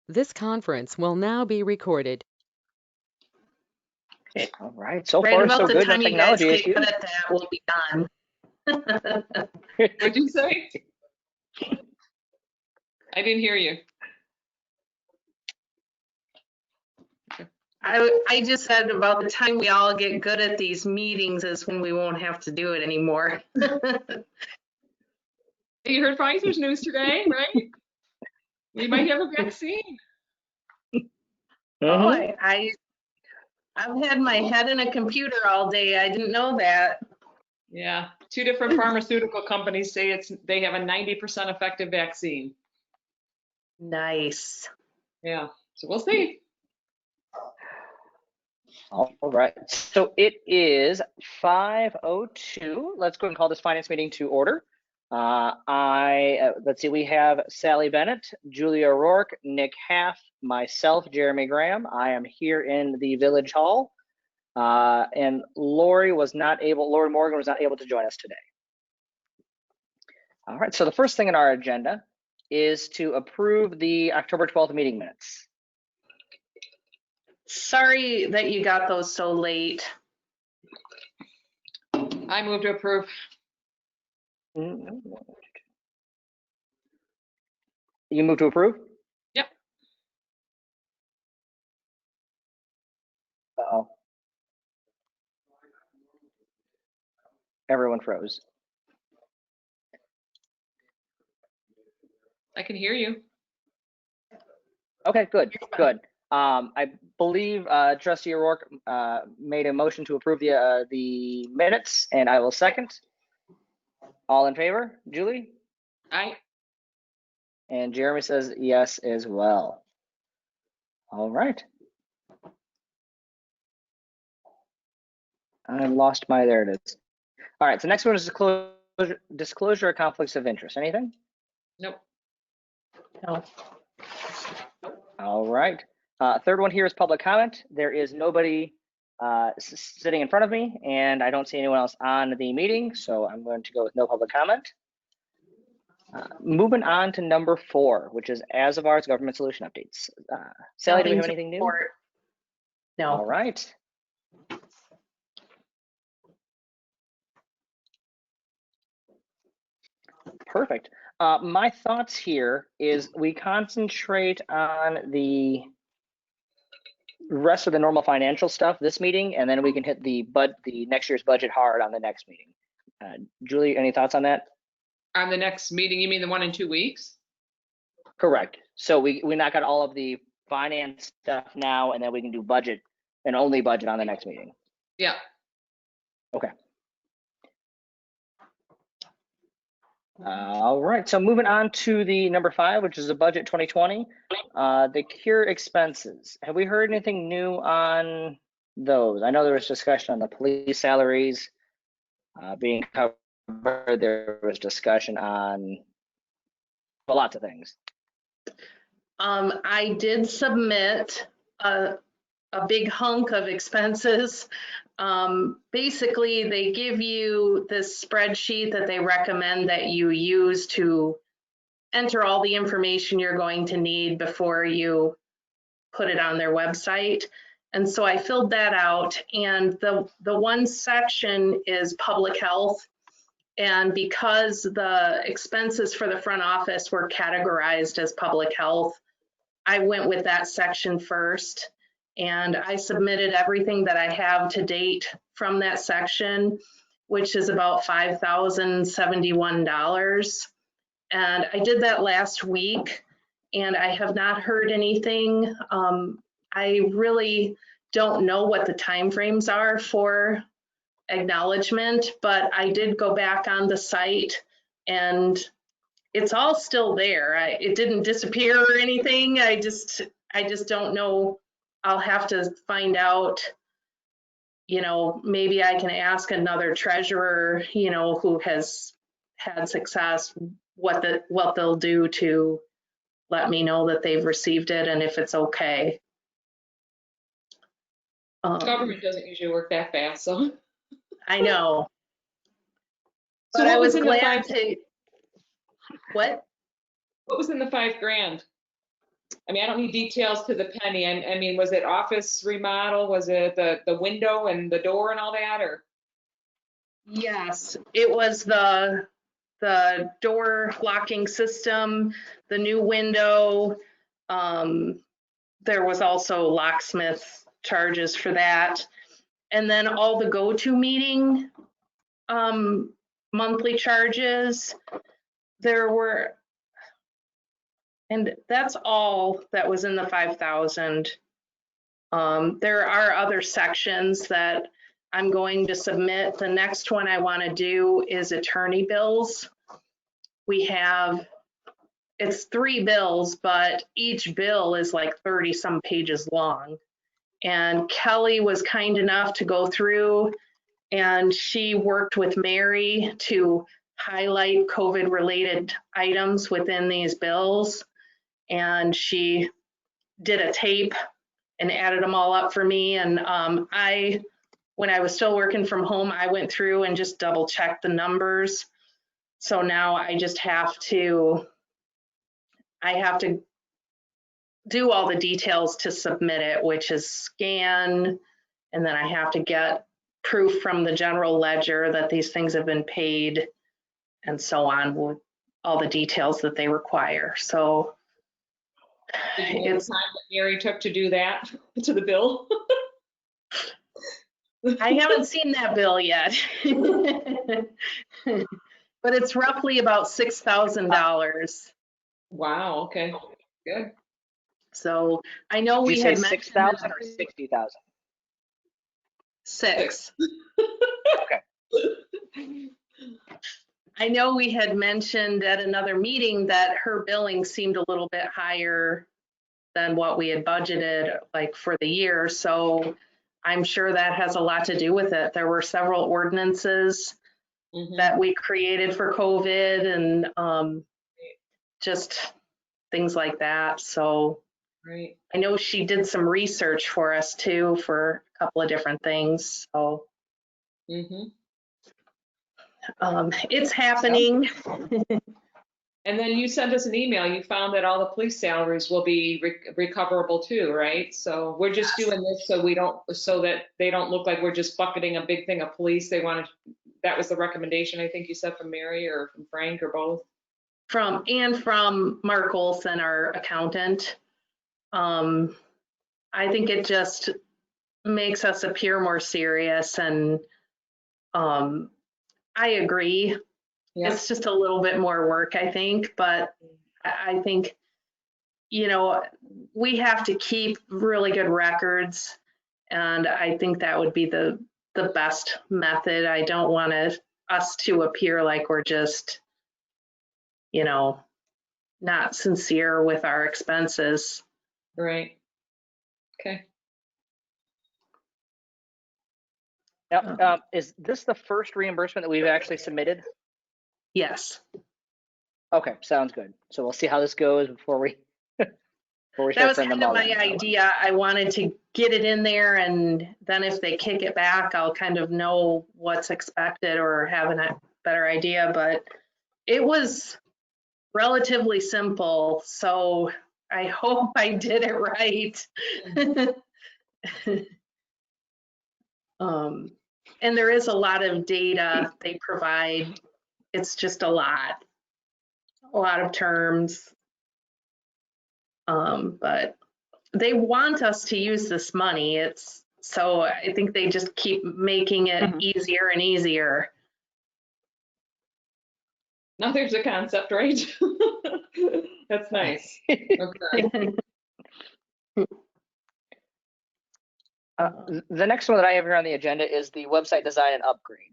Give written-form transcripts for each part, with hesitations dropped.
This conference will now be recorded. Okay, all right. So Right far, about so the good. No time you guys technology get issue. good at that, we'll be done. What'd you say? I didn't hear you. I just said about the time we all get good at these meetings is when we won't have to do it anymore. You heard Pfizer's news today, right? We might have a vaccine. Oh, Mhm. I've had my head in a computer all day. I didn't know that. Yeah, 2 different pharmaceutical companies say they have a 90% effective vaccine. Nice. Yeah, so we'll see. All right. So it is 5:02. Let's go and call this finance meeting to order. Let's see, we have Sally Bennett, Julia O'Rourke, Nick Half, myself, Jeremy Graham. I am here in the Village Hall. And Lori Morgan was not able to join us today. All right, so the first thing on our agenda is to approve the October 12th meeting minutes. Sorry that you got those so late. I move to approve. You move to approve? Yep. Uh-oh. Everyone froze. I can hear you. Okay, good, good. I believe Trustee O'Rourke made a motion to approve the minutes, and I will second. All in favor? Julie? Aye. And Jeremy says yes as well. All right. I lost there it is. All right, so next one is disclosure of conflicts of interest. Anything? Nope. No. All right. Third one here is public comment. There is nobody sitting in front of me, and I don't see anyone else on the meeting, so I'm going to go with no public comment. Moving on to number 4, which is as of ours government solution updates. Sally, do we have anything new? No. All right. Perfect. My thoughts here is we concentrate on the rest of the normal financial stuff this meeting, and then we can hit the next year's budget hard on the next meeting. Julie, any thoughts on that? On the next meeting, you mean the one in 2 weeks? Correct. So we knock out all of the finance stuff now, and then we can do budget and only budget on the next meeting. Yeah. Okay. All right, so moving on to the number 5, which is the budget 2020, the cure expenses. Have we heard anything new on those? I know there was discussion on the police salaries being covered. There was discussion on lots of things. I did submit a big hunk of expenses. Basically, they give you this spreadsheet that they recommend that you use to enter all the information you're going to need before you put it on their website. And so I filled that out, and the one section is public health. And because the expenses for the front office were categorized as public health, I went with that section first, and I submitted everything that I have to date from that section, which is about $5,071. And I did that last week, and I have not heard anything. I really don't know what the timeframes are for acknowledgement, but I did go back on the site, and it's all still there. It didn't disappear or anything. I just don't know. I'll have to find out, maybe I can ask another treasurer, who has had success, what they'll do to let me know that they've received it and if it's okay. Government doesn't usually work that fast, so. I know. So But I was in the glad to. What? What was in the $5,000? I mean, I don't need details to the penny. I mean, was it office remodel? Was it the window and the door and all that, or? Yes, it was the door locking system, the new window. There was also locksmith charges for that. And then all the go-to meeting monthly charges. There were, and that's all that was in the 5,000. There are other sections that I'm going to submit. The next one I want to do is attorney bills. We have, it's 3 bills, but each bill is like 30 some pages long. And Kelly was kind enough to go through, and she worked with Mary to highlight COVID related items within these bills. And she did a tape and added them all up for me. And when I was still working from home, I went through and just double checked the numbers. So now I just have to, do all the details to submit it, which is scan, and then I have to get proof from the general ledger that these things have been paid, and so on, with all the details that they require. So Did you know the time that Mary took to do that, to the bill? I haven't seen that bill yet. But it's roughly about $6,000. Wow, okay, good. So I know Did we you say had mentioned 6,000 or 60,000? 6. Okay. I know we had mentioned at another meeting that her billing seemed a little bit higher than what we had budgeted, like for the year. So I'm sure that has a lot to do with it. There were several ordinances that we created for COVID, and just things like that. So Right. I know she did some research for us too, for a couple of different things. So it's happening. And then you sent us an email. You found that all the police salaries will be recoverable too, right? So we're just doing this so that they don't look like we're just bucketing a big thing of police. That was the recommendation, I think you said, from Mary or from Frank or both. From Mark Olson, our accountant. I think it just makes us appear more serious, and I agree. Yeah. It's just a little bit more work, I think, but I think, we have to keep really good records, and I think that would be the best method. I don't want us to appear like we're just, not sincere with our expenses. Right. Okay. Now, is this the first reimbursement that we've actually submitted? Yes. Okay, sounds good. So we'll see how this goes before we That start was sending kind them of all my in. idea. I wanted to get it in there, and then if they kick it back, I'll kind of know what's expected or have a better idea. But it was relatively simple, so I hope I did it right. And there is a lot of data they provide. It's just a lot of terms. But they want us to use this money. So I think they just keep making it easier and easier. Now there's a concept, right? That's nice. Okay. The next one that I have here on the agenda is the website design and upgrade.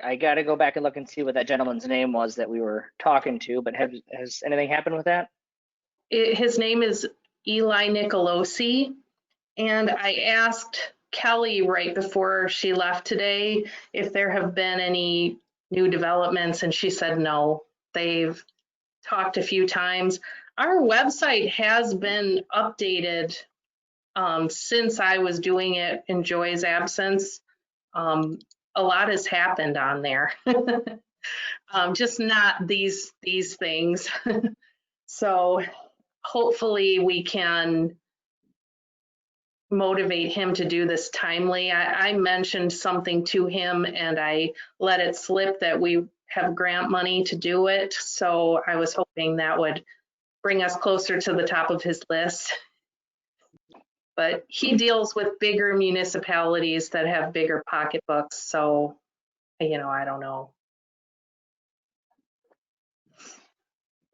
I got to go back and look and see what that gentleman's name was that we were talking to, but has anything happened with that? His name is Eli Nicolosi, and I asked Kelly right before she left today if there have been any new developments, and she said no. They've talked a few times. Our website has been updated since I was doing it in Joy's absence. A lot has happened on there. Just not these things. So hopefully we can motivate him to do this timely. I mentioned something to him and I let it slip that we have grant money to do it. So I was hoping that would bring us closer to the top of his list. But he deals with bigger municipalities that have bigger pocketbooks. So, you know, I don't know.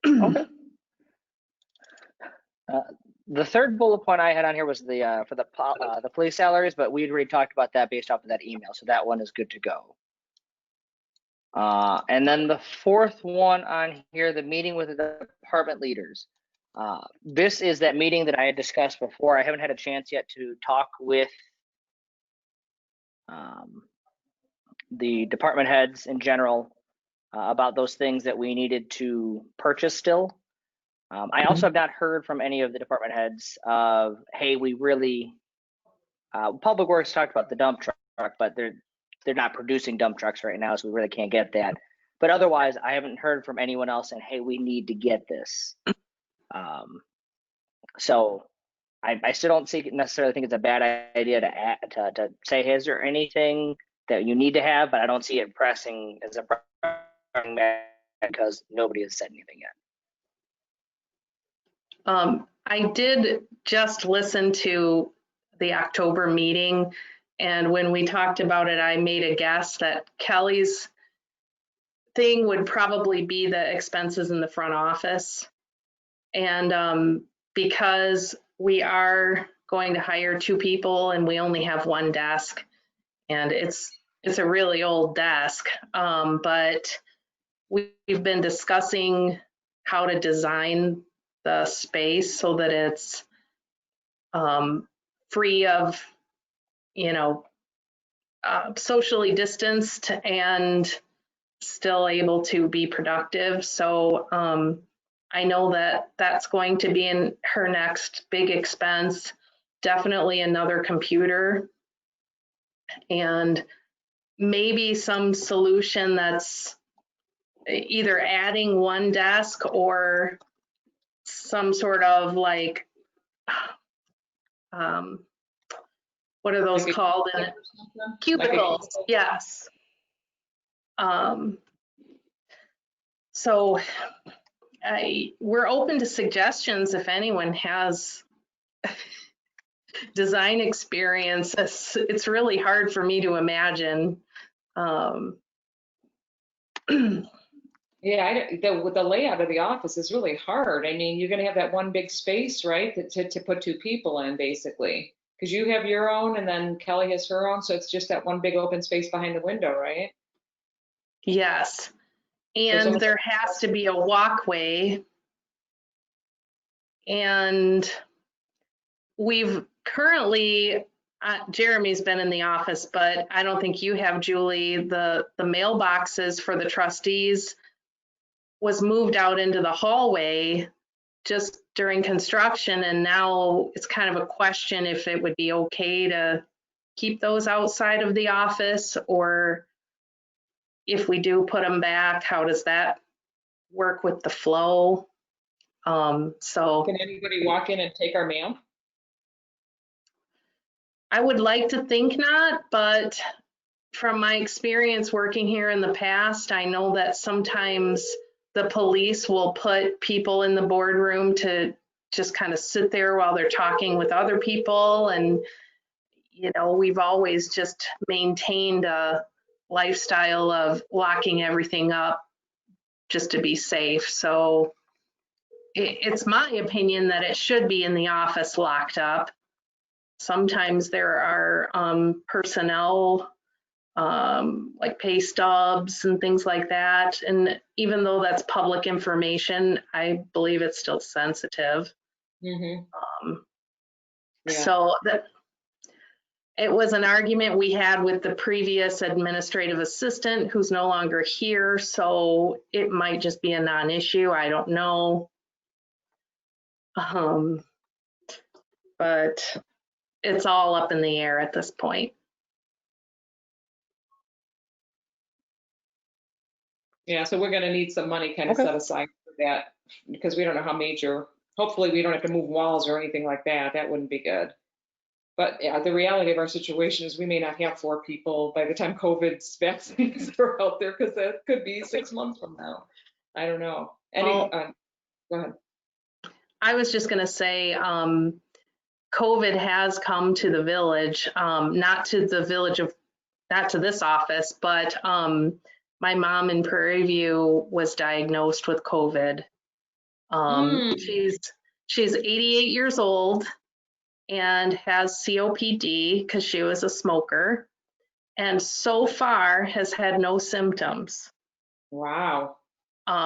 Okay. The third bullet point I had on here was the for the police salaries, but we'd already talked about that based off of that email, so that one is good to go. And then the fourth one on here, the meeting with the department leaders. This is that meeting that I had discussed before. I haven't had a chance yet to talk with the department heads in general about those things that we needed to purchase still. I also have not heard from any of the department heads of, hey, we really, Public Works talked about the dump truck, but they're not producing dump trucks right now, so we really can't get that. But otherwise, I haven't heard from anyone else saying, hey, we need to get this. So I still don't necessarily think it's a bad idea to say, hey, is there anything that you need to have? But I don't see it pressing as a pressing matter because nobody has said anything yet. I did just listen to the October meeting, and when we talked about it, I made a guess that Kelly's thing would probably be the expenses in the front office. And because we are going to hire 2 people and we only have 1 desk, and it's a really old desk, but we've been discussing how to design the space so that it's free of, you know, socially distanced and still able to be productive. So I know that that's going to be in her next big expense, definitely another computer, and maybe some solution that's either adding 1 desk or some sort of like, what are those called? Cubicles, yes. So we're open to suggestions if anyone has design experience. It's really hard for me to imagine. Yeah, the layout of the office is really hard. I mean, you're going to have that one big space, right, to put 2 people in, basically. Because you have your own, and then Kelly has her own, so it's just that one big open space behind the window, right? Yes, and there has to be a walkway. And we've currently, Jeremy's been in the office, but I don't think you have, Julie, the mailboxes for the trustees was moved out into the hallway just during construction, and now it's kind of a question if it would be okay to keep those outside of the office, or if we do put them back, how does that work with the flow? So can anybody walk in and take our mail? I would like to think not, but from my experience working here in the past, I know that sometimes the police will put people in the boardroom to just kind of sit there while they're talking with other people. And, you know, we've always just maintained a lifestyle of locking everything up just to be safe. So it's my opinion that it should be in the office locked up. Sometimes there are personnel like pay stubs and things like that. And even though that's public information, I believe it's still sensitive. Mm-hmm. So it was an argument we had with the previous administrative assistant who's no longer here. So it might just be a non-issue. I don't know. But it's all up in the air at this point. Yeah, so we're going to need some money kind of set aside for that because we don't know how major hopefully we don't have to move walls or anything like that. That wouldn't be good. But yeah, the reality of our situation is we may not have 4 people by the time COVID's vaccines are out there, because that could be 6 months from now. I don't know. Well- Go ahead. I was just going to say, COVID has come to the village, not to this office, but my mom in Prairie View was diagnosed with COVID. She's 88 years old and has COPD because she was a smoker, and so far has had no symptoms. Wow.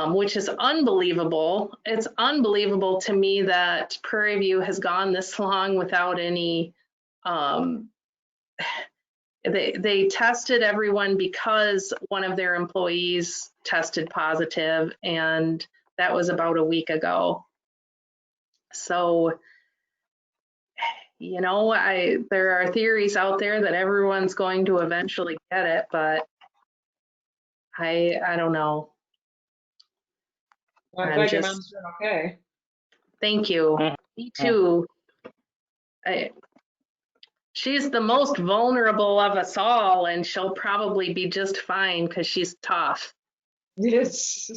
Which is unbelievable. It's unbelievable to me that Prairie View has gone this long without any, they tested everyone because one of their employees tested positive, and that was about a week ago. So, you know, there are theories out there that everyone's going to eventually get it, but I don't know. Well, I'm I'm glad your just- mom's doing okay. Thank you. Me too. She's the most vulnerable of us all, and she'll probably be just fine because she's tough. Yes.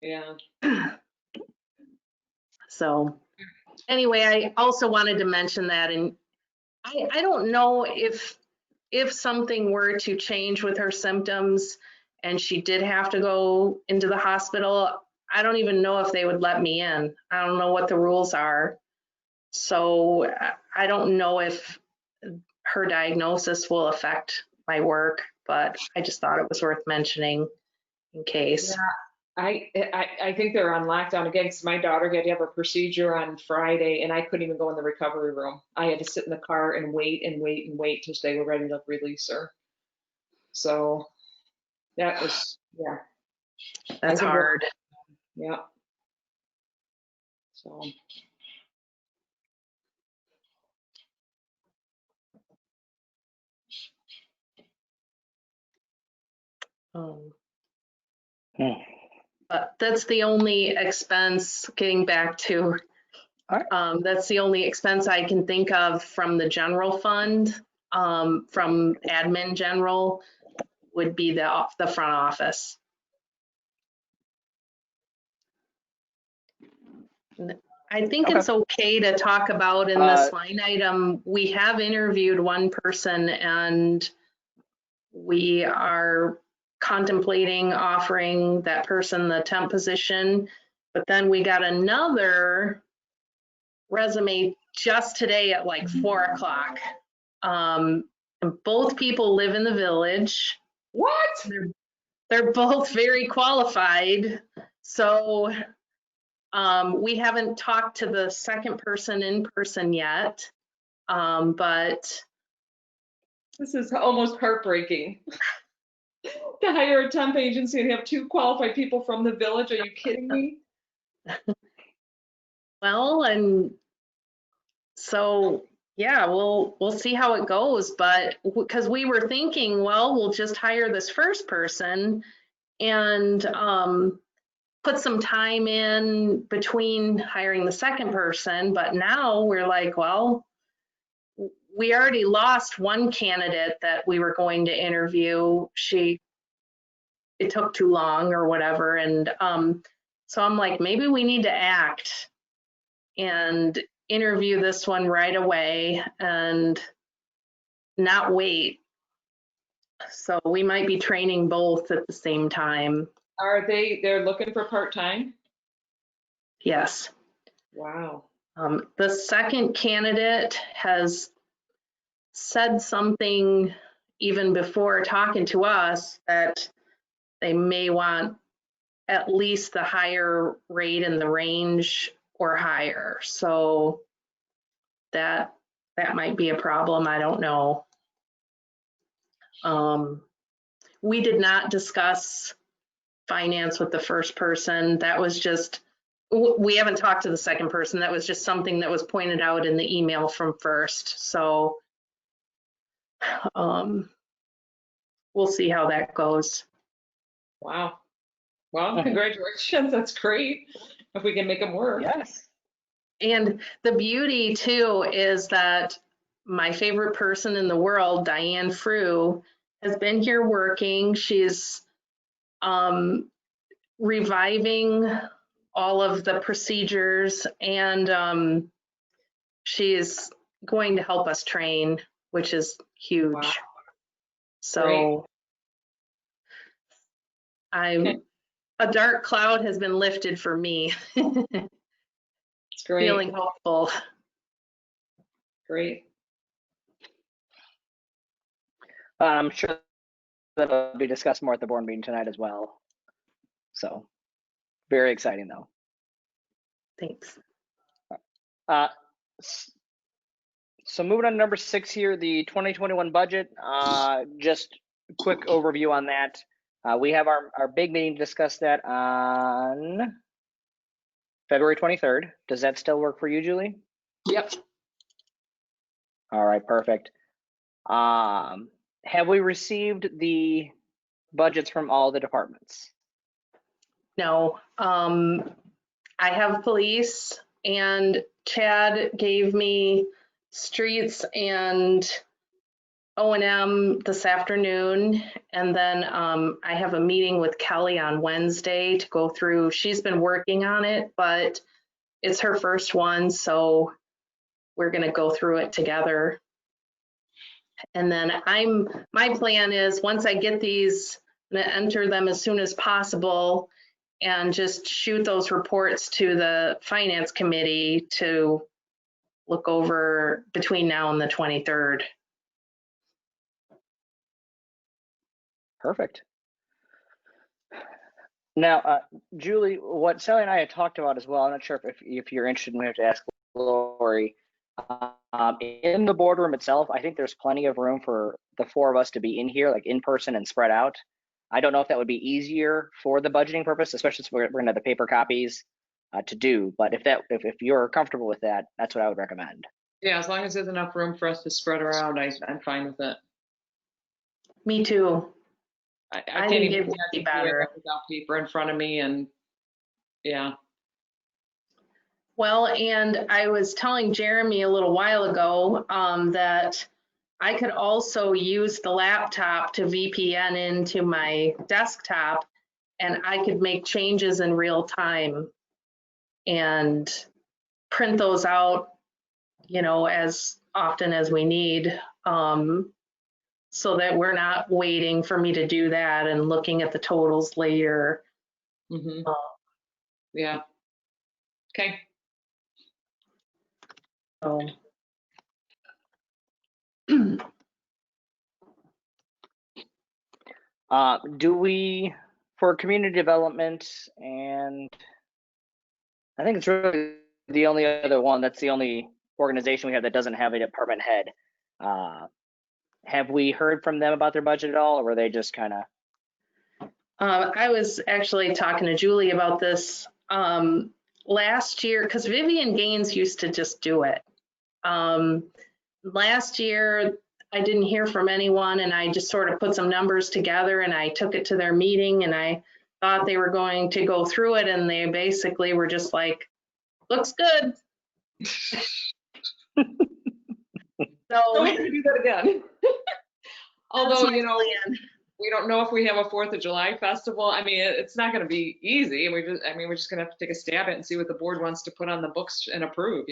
Yeah. So anyway, I also wanted to mention that, and I don't know if something were to change with her symptoms and she did have to go into the hospital, I don't even know if they would let me in. I don't know what the rules are. So I don't know if her diagnosis will affect my work, but I just thought it was worth mentioning in case. Yeah, I think they're on lockdown again, because my daughter had to have a procedure on Friday and I couldn't even go in the recovery room. I had to sit in the car and wait and wait and wait till they were ready to release her. So that was, yeah. That's hard. Yeah. So. But that's the only expense, getting back to, that's the only expense I can think of from the general fund, from admin general, would be the front office. I think it's okay to talk about in this line item. We have interviewed one person and we are contemplating offering that person the temp position, but then we got another resume just today at like 4 o'clock. And both people live in the village. What? They're both very qualified. So we haven't talked to the second person in person yet, but this is almost heartbreaking. To hire a temp agency and have 2 qualified people from the village. Are you kidding me? well, and so yeah, we'll see how it goes, but because we were thinking, well, we'll just hire this first person and put some time in between hiring the second person, but now we're like, well, we already lost one candidate that we were going to interview. It took too long or whatever. And so I'm like, maybe we need to act and interview this one right away and not wait. So we might be training both at the same time. They're looking for part-time? Yes. Wow. The second candidate has said something even before talking to us that they may want at least the higher rate in the range or higher. So that might be a problem. I don't know. We did not discuss finance with the first person. That was just, we haven't talked to the second person. That was just something that was pointed out in the email from first. So we'll see how that goes. Wow. Well, congratulations. That's great. If we can make them work. Yes. And the beauty too is that my favorite person in the world, Diane Frew, has been here working. She's reviving all of the procedures, and she's going to help us train, which is huge. Wow. So a dark cloud has been lifted for me. It's great. Feeling hopeful. Great. I'm sure that'll be discussed more at the board meeting tonight as well. So very exciting though. Thanks. So moving on to number 6 here, the 2021 budget. Just quick overview on that. We have our big meeting to discuss that on February 23rd. Does that still work for you, Julie? Yep. All right, perfect. Have we received the budgets from all the departments? No. I have police, and Chad gave me streets and O&M this afternoon, and then I have a meeting with Kelly on Wednesday to go through. She's been working on it, but it's her first one, so we're going to go through it together. And then my plan is, once I get these, I'm going to enter them as soon as possible and just shoot those reports to the finance committee to look over between now and the 23rd. Perfect. Now, Julie, what Sally and I had talked about as well, I'm not sure if you're interested, we have to ask Lori. In the boardroom itself, I think there's plenty of room for the 4 of us to be in here, like in person and spread out. I don't know if that would be easier for the budgeting purpose, especially since we're going to have the paper copies to do. But if you're comfortable with that, that's what I would recommend. Yeah, as long as there's enough room for us to spread around, I'm fine with it. Me too. I I can't think even it would be better. without paper in front of me, and yeah. Well, and I was telling Jeremy a little while ago that I could also use the laptop to VPN into my desktop, and I could make changes in real time and print those out, as often as we need, so that we're not waiting for me to do that and looking at the totals later. Mm-hmm. Yeah. Okay. So. Do we, for community development, and I think it's really the only other one, that's the only organization we have that doesn't have a department head. Have we heard from them about their budget at all, or were they just kind of? I was actually talking to Julie about this last year, because Vivian Gaines used to just do it. Last year, I didn't hear from anyone, and I just sort of put some numbers together, and I took it to their meeting, and I thought they were going to go through it, and they basically were just like, looks good. So we have to do that again. Although, we don't know if we have a 4th of July festival. I mean, it's not going to be easy. We're just going to have to take a stab at it and see what the board wants to put on the books and approve,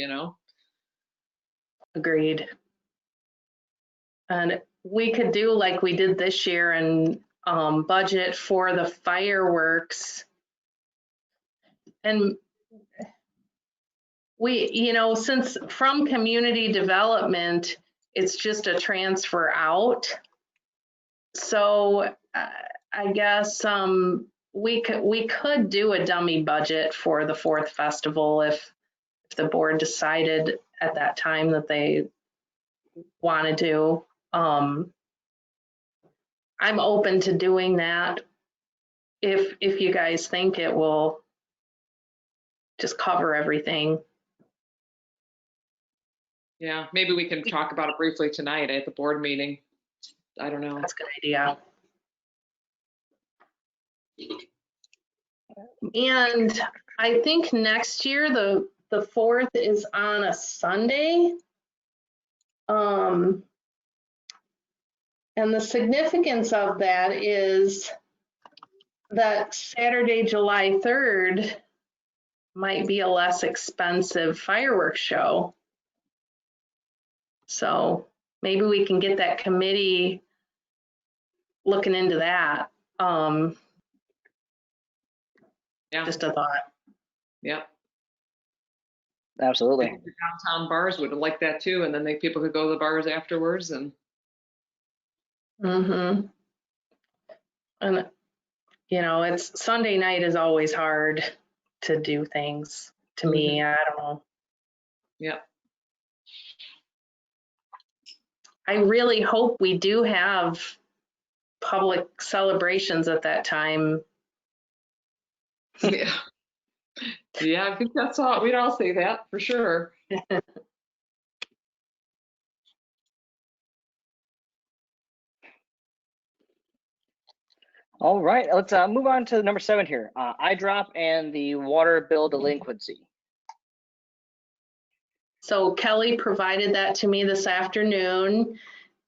Agreed. And we could do like we did this year and budget for the fireworks. And we, since from community development, it's just a transfer out. So I guess we could do a dummy budget for the 4th festival if the board decided at that time that they wanted to. I'm open to doing that if you guys think it will just cover everything. Yeah, maybe we can talk about it briefly tonight at the board meeting. I don't know. That's a good idea. And I think next year, the 4th is on a Sunday. And the significance of that is that Saturday, July 3rd might be a less expensive fireworks show. So maybe we can get that committee looking into that. Yeah. Just a thought. Yeah. I Absolutely. think the downtown bars would like that too, and then people could go to the bars afterwards. And Mm-hmm. And, it's Sunday night is always hard to do things to me. I don't know. yeah, I really hope we do have public celebrations at that time. yeah, yeah. I think that's all. We'd all say that for sure. All right, let's move on to number 7 here. iDrop and the water bill delinquency. So Kelly provided that to me this afternoon,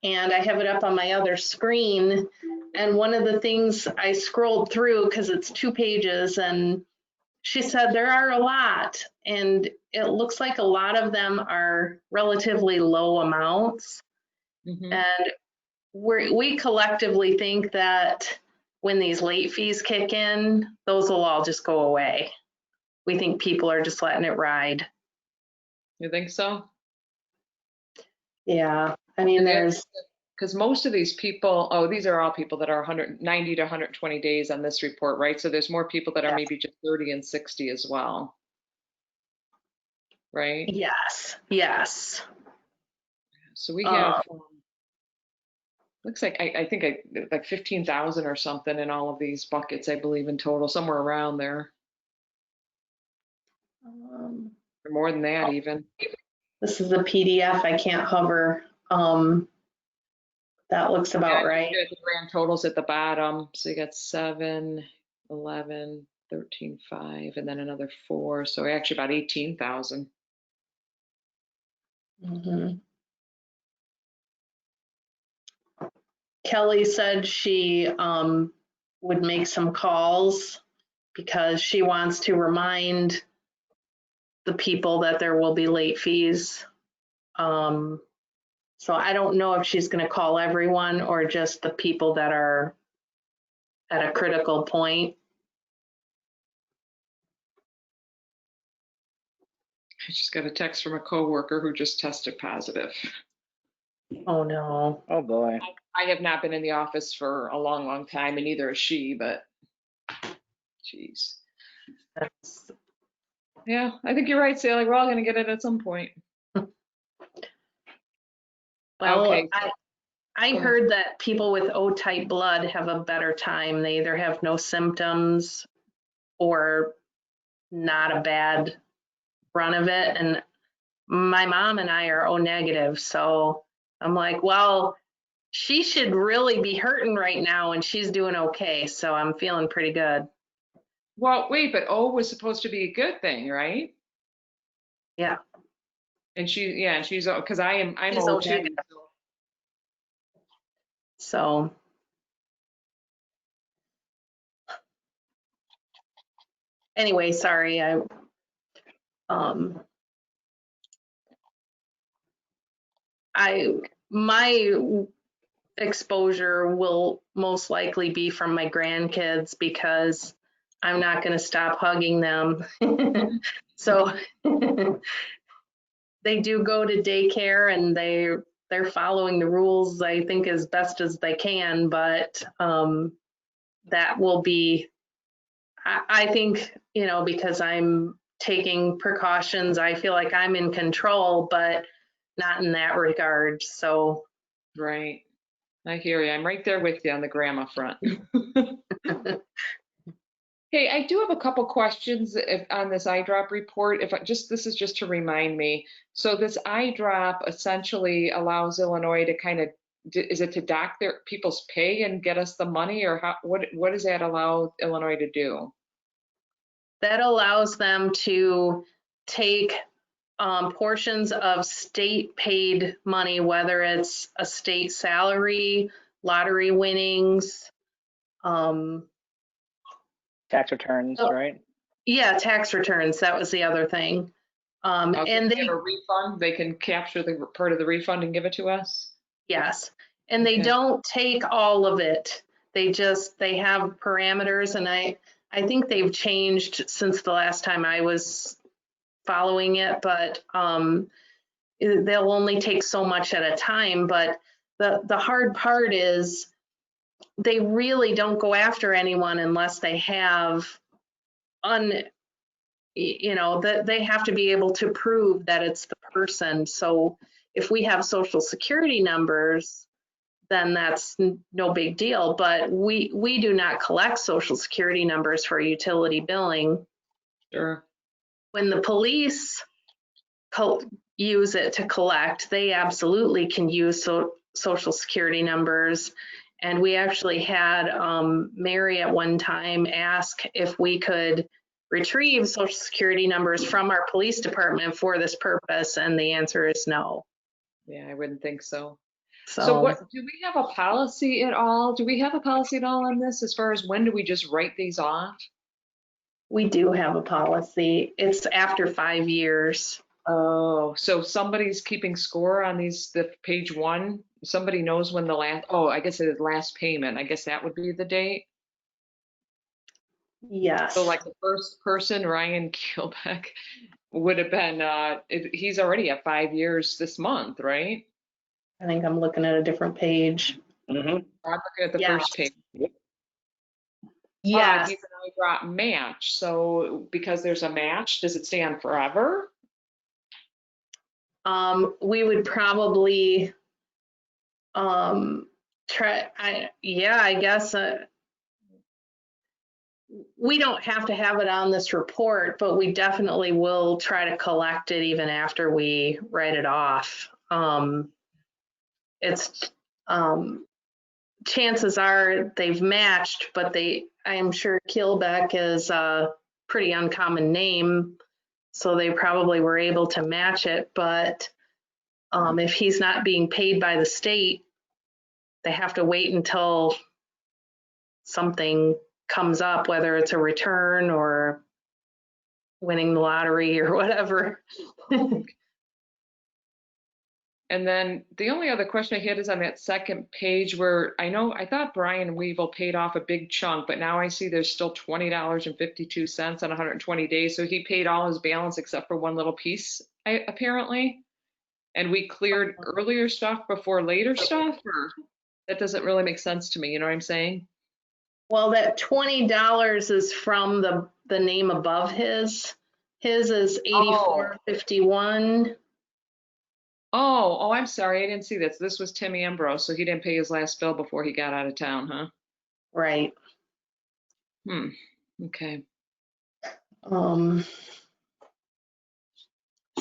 and I have it up on my other screen. And one of the things I scrolled through, because it's 2 pages, and she said there are a lot, and it looks like a lot of them are relatively low amounts. Mhm. And we collectively think that when these late fees kick in, those will all just go away. We think people are just letting it ride. You think so? Yeah, I mean, there's, Because most of these people, these are all people that are 190 to 120 days on this report, right? So there's more people that are maybe just 30 and 60 as well, right? yes. So we have, looks like, I think like 15,000 or something in all of these buckets, I believe in total, somewhere around there, or more than that even. This is a PDF, I can't hover. That looks about right. The grand totals at the bottom. So you got 7, 11, 13, 5, and then another 4. So actually about 18,000. Mhm. Kelly said she would make some calls because she wants to remind the people that there will be late fees. So I don't know if she's going to call everyone or just the people that are at a critical point. I just got a text from a coworker who just tested positive. Oh no. Oh boy. I have not been in the office for a long, long time, and neither is she, but geez. That's, Yeah, I think you're right, Sally. We're all going to get it at some point. well, Okay. I heard that people with O-type blood have a better time. They either have no symptoms or not a bad run of it. And my mom and I are O negative. So I'm like, well, she should really be hurting right now and she's doing okay. So I'm feeling pretty good. Well, wait, but O was supposed to be a good thing, right? Yeah. And she's because I'm She's O O too. negative. So anyway, sorry, my exposure will most likely be from my grandkids because I'm not going to stop hugging them. So they do go to daycare and they're following the rules, I think, as best as they can, but that will be, I think, because I'm taking precautions, I feel like I'm in control, but not in that regard. So Right. I hear you. I'm right there with you on the grandma front. Hey, I do have a couple questions on this iDrop report. This is just to remind me. So this iDrop essentially allows Illinois to kind of, is it to dock their people's pay and get us the money, or what does that allow Illinois to do? That allows them to take portions of state paid money, whether it's a state salary, lottery winnings, Tax returns, Oh. right? yeah, tax returns. That was the other thing. Okay, And they they, have a refund, they can capture the part of the refund and give it to us? yes, and they Okay. don't take all of it. They have parameters, and I think they've changed since the last time I was following it, but they'll only take so much at a time. But the hard part is they really don't go after anyone unless they have that they have to be able to prove that it's the person. So if we have social security numbers, then that's no big deal. But we do not collect social security numbers for utility billing. Sure. When the police use it to collect, they absolutely can use social security numbers. And we actually had Mary at one time ask if we could retrieve social security numbers from our police department for this purpose, and the answer is no. Yeah, I wouldn't think so. So So what, do we have a policy at all? Do we have a policy at all on this as far as when do we just write these off? we do have a policy. It's after 5 years. Oh, so somebody's keeping score on the page one? Somebody knows when the last, oh, I guess it is last payment. I guess that would be the date. Yes. So like the first person, Ryan Kilbeck, would have been, he's already at 5 years this month, right? I think I'm looking at a different page. Mm-hmm. I'm looking at the Yeah. first page. Yes. He's an IDROP match. So because there's a match, does it stay on forever? We would probably try. I guess we don't have to have it on this report, but we definitely will try to collect it even after we write it off. It's chances are they've matched, but I am sure Kilbeck is a pretty uncommon name, so they probably were able to match it. But if he's not being paid by the state, they have to wait until something comes up, whether it's a return or winning the lottery or whatever. And then the only other question I had is on that second page where I thought Brian Weevil paid off a big chunk, but now I see there's still $20.52 on 120 days. So he paid all his balance except for one little piece, apparently. And we cleared earlier stuff before later stuff, or that doesn't really make sense to me. You know what I'm saying? Well, that $20 is from the name above his. His is 8451. Oh, I'm sorry. I didn't see this. This was Tim Ambrose, so he didn't pay his last bill before he got out of town, huh? Right. Okay.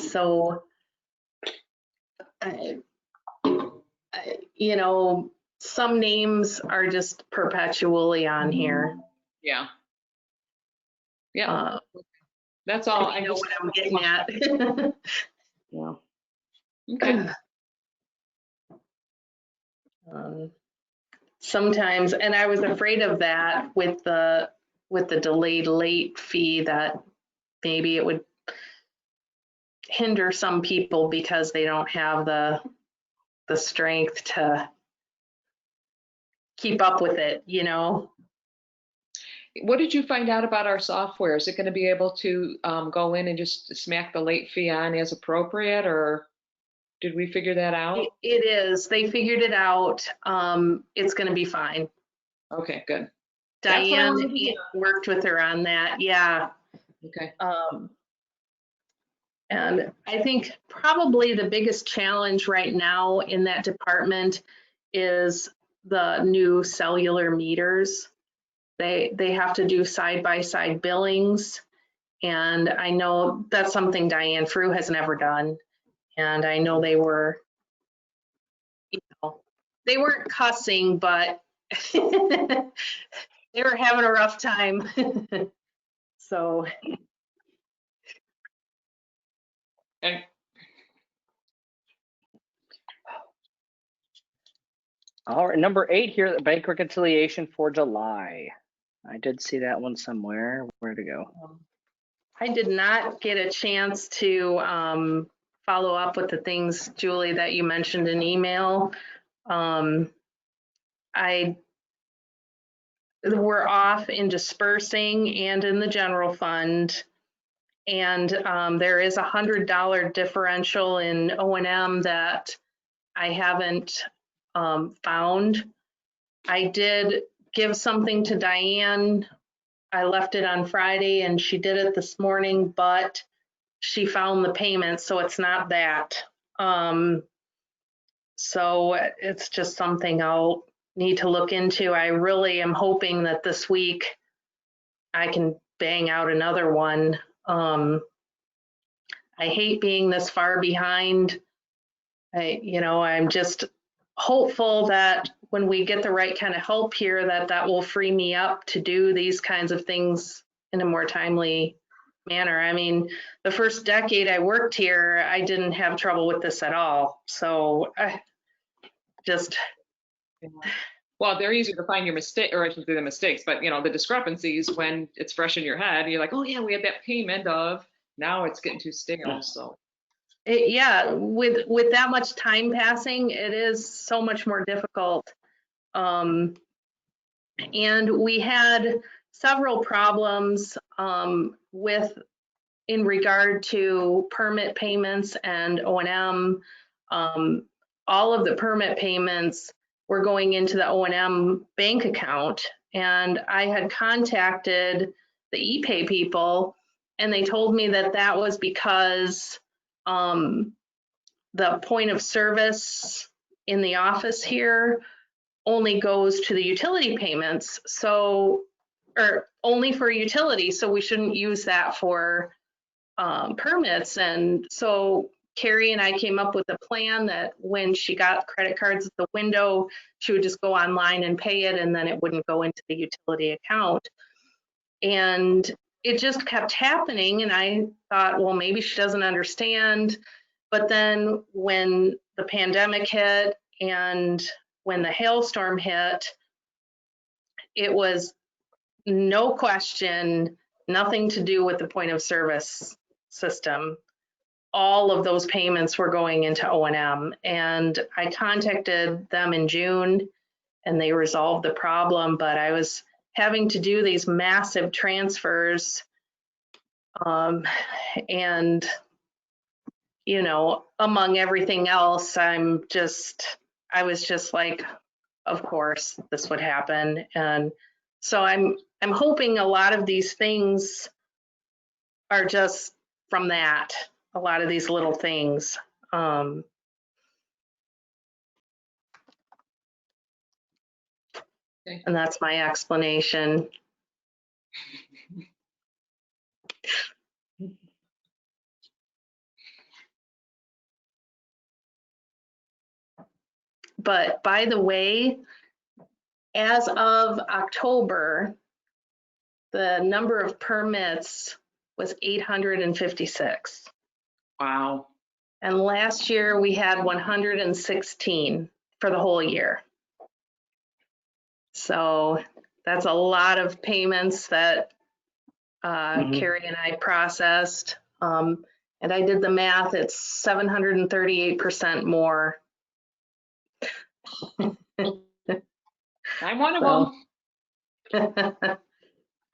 So, some names are just perpetually on here. Yeah. Yeah. That's all. I know what I'm getting at. Yeah. Okay. Sometimes, and I was afraid of that with the delayed late fee, that maybe it would hinder some people because they don't have the strength to keep up with it, What did you find out about our software? Is it going to be able to go in and just smack the late fee on as appropriate, or did we figure that out? It is. They figured it out. It's going to be fine. Okay, good. Diane worked with her on that. Yeah. Okay. And I think probably the biggest challenge right now in that department is the new cellular meters. They have to do side-by-side billings. And I know that's something Diane Frew has never done. And I know they were, they weren't cussing, but they were having a rough time. So And All right, number 8 here, the bank reconciliation for July. I did see that one somewhere. Where'd it go? I did not get a chance to follow up with the things, Julie, that you mentioned in email. We're off in dispersing and in the general fund. And there is $100 differential in O&M that I haven't found. I did give something to Diane. I left it on Friday and she did it this morning, but she found the payment, so it's not that. So it's just something I'll need to look into. I really am hoping that this week I can bang out another one. I hate being this far behind. I'm just hopeful that when we get the right kind of help here, that will free me up to do these kinds of things in a more timely manner. I mean, the first decade I worked here, I didn't have trouble with this at all. So I just. well, they're easier to find your mistake, or I shouldn't say the mistakes, but the discrepancies when it's fresh in your head. You're like, oh yeah, we had that payment of. Now it's getting too stale. So. Yeah, with that much time passing, it is so much more difficult. And we had several problems in regard to permit payments and O&M. All of the permit payments were going into the O&M bank account, and I had contacted the ePay people, and they told me that was because the point of service in the office here only goes to the utility payments, or only for utility, so we shouldn't use that for permits. And so Carrie and I came up with a plan that when she got credit cards at the window, she would just go online and pay it, and then it wouldn't go into the utility account. And it just kept happening, and I thought, well, maybe she doesn't understand. But then when the pandemic hit and when the hailstorm hit, it was no question, nothing to do with the point of service system. All of those payments were going into O&M, and I contacted them in June and they resolved the problem, but I was having to do these massive transfers, and among everything else, I was just like, of course this would happen. And so I'm hoping a lot of these things are just from that, a lot of these little things. And that's my explanation. But by the way, as of October, the number of permits was 856. Wow. And last year we had 116 for the whole year. So that's a lot of payments that Carrie and I processed. And I did the math, it's 738% more. I'm one of them.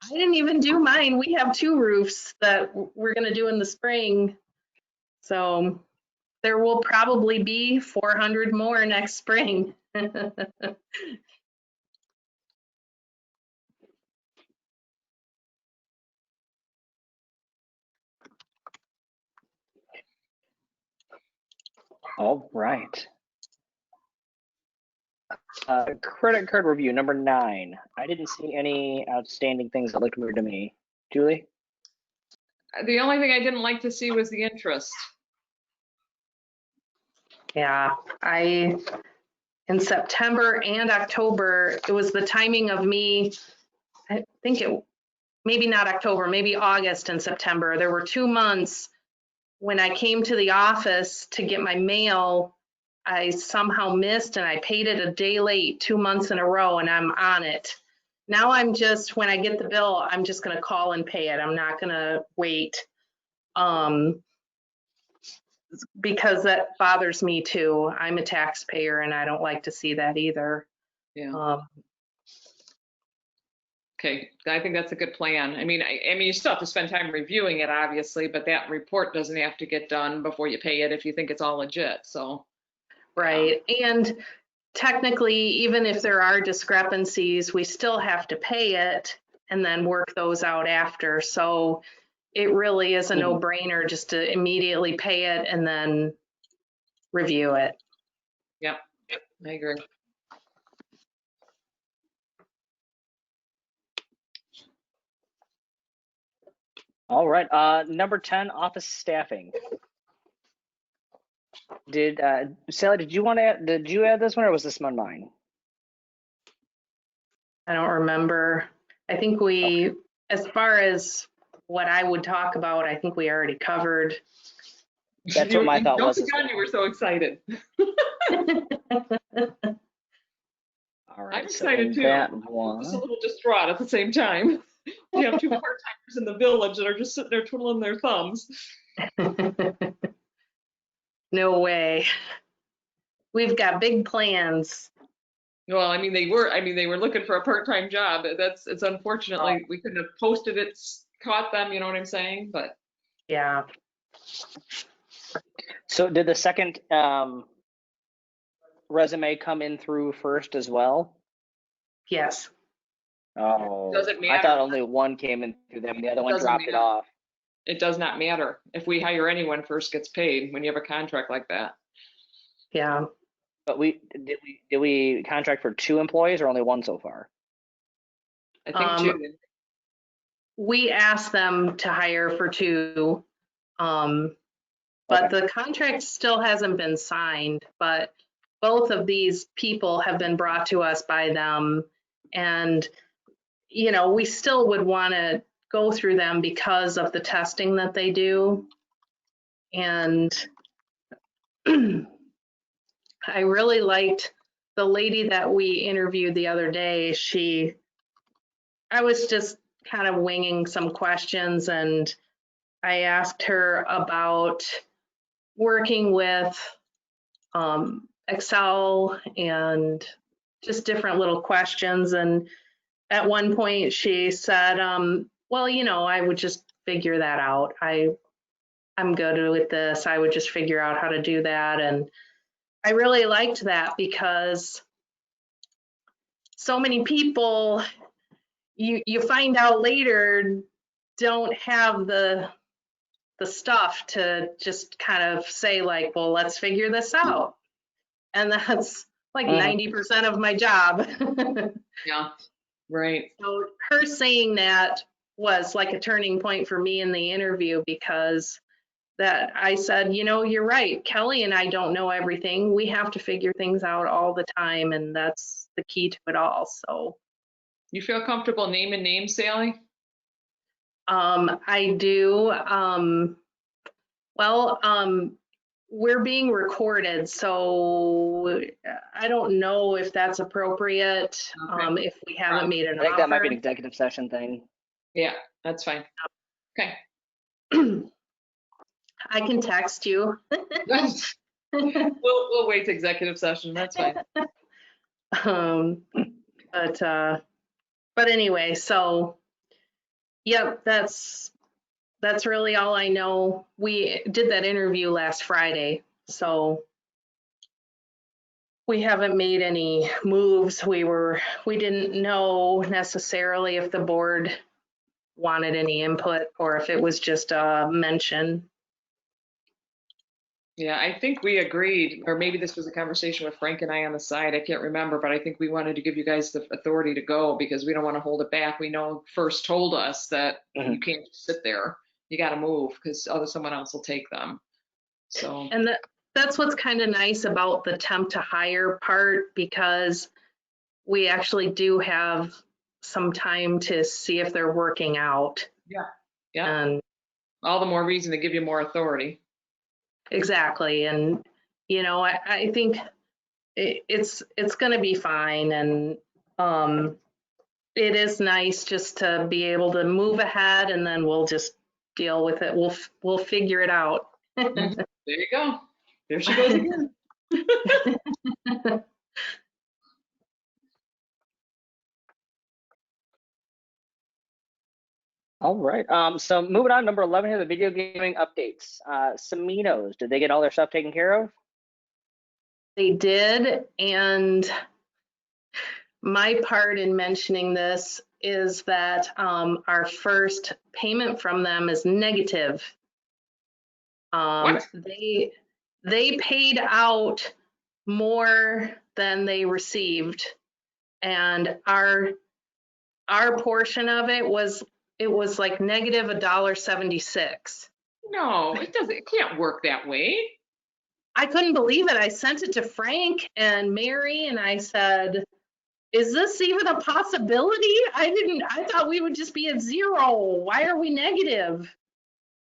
I didn't even do mine. We have 2 roofs that we're going to do in the spring. So there will probably be 400 more next spring. All right. Credit card review, number 9. I didn't see any outstanding things that looked weird to me. Julie? The only thing I didn't like to see was the interest. Yeah, in September and October, it was the timing of me, I think maybe not October, maybe August and September. There were 2 months when I came to the office to get my mail, I somehow missed and I paid it a day late 2 months in a row, and I'm on it. Now I'm just, when I get the bill, I'm just gonna call and pay it. I'm not gonna wait. Because that bothers me too. I'm a taxpayer and I don't like to see that either. Yeah. Okay, I think that's a good plan. I mean, you still have to spend time reviewing it, obviously, but that report doesn't have to get done before you pay it if you think it's all legit, so. Right, and technically, even if there are discrepancies, we still have to pay it and then work those out after. So it really is a no-brainer just to immediately pay it and then review it. Yep, I agree. All right, number 10, office staffing. Sally, did you add this one, or was this one mine? I don't remember. I think we, as far as what I would talk about, I think we already covered. That's what my thought was as You were so excited. All right, I'm excited too. I'm just a little distraught at the same time. You have 2 part-timers in the village that are just sitting there twiddling their thumbs. No way. We've got big plans. Well, I mean, they were looking for a part-time job. It's unfortunately, we couldn't have posted it, caught them, you know what I'm saying? But yeah. So did the second resume come in through first as well? Yes. Oh, doesn't matter. I thought only one came in through them, the other one dropped it off. It does not matter. If we hire anyone, first gets paid when you have a contract like that. Yeah. But did we contract for 2 employees or only 1 so far? I think 2. We asked them to hire for 2, but the contract still hasn't been signed, but both of these people have been brought to us by them, and you know, we still would want to go through them because of the testing that they do. And I really liked the lady that we interviewed the other day. I was just kind of winging some questions, and I asked her about working with Excel and just different little questions. And at one point she said, well, you know, I would just figure that out. I'm good with this. I would just figure out how to do that. And I really liked that because so many people you find out later don't have the stuff to just kind of say like, well, let's figure this out. And that's like 90% of my job. Yeah, right. So her saying that was like a turning point for me in the interview, because that I said, you know, you're right. Kelly and I don't know everything. We have to figure things out all the time, and that's the key to it all. So you feel comfortable naming names, Sally? I do. We're being recorded, so I don't know if that's appropriate. Okay. If we haven't made an offer. I think that might be an executive session thing. Yeah, that's fine. Okay. I can text you. We'll wait to executive session. That's fine. But anyway, so yep, that's really all I know. We did that interview last Friday, so we haven't made any moves. We didn't know necessarily if the board wanted any input or if it was just a mention. Yeah, I think we agreed, or maybe this was a conversation with Frank and I on the side. I can't remember, but I think we wanted to give you guys the authority to go because we don't want to hold it back. We know First told us that you can't just sit there. You got to move because someone else will take them. So. And that's what's kind of nice about the temp to hire part, because we actually do have some time to see if they're working out. Yeah. Yeah. And All the more reason to give you more authority. exactly. And, you know, I think it's going to be fine. And it is nice just to be able to move ahead, and then we'll just deal with it. We'll figure it out. There you go. There she goes again. All right. So moving on, number 11 here, the video gaming updates. Seminos, did they get all their stuff taken care of? They did, and my part in mentioning this is that our first payment from them is negative. What? They paid out more than they received, and our portion of it was like negative $1.76. No, it doesn't. It can't work that way. I couldn't believe it. I sent it to Frank and Mary, and I said, is this even a possibility? I thought we would just be at zero. Why are we negative?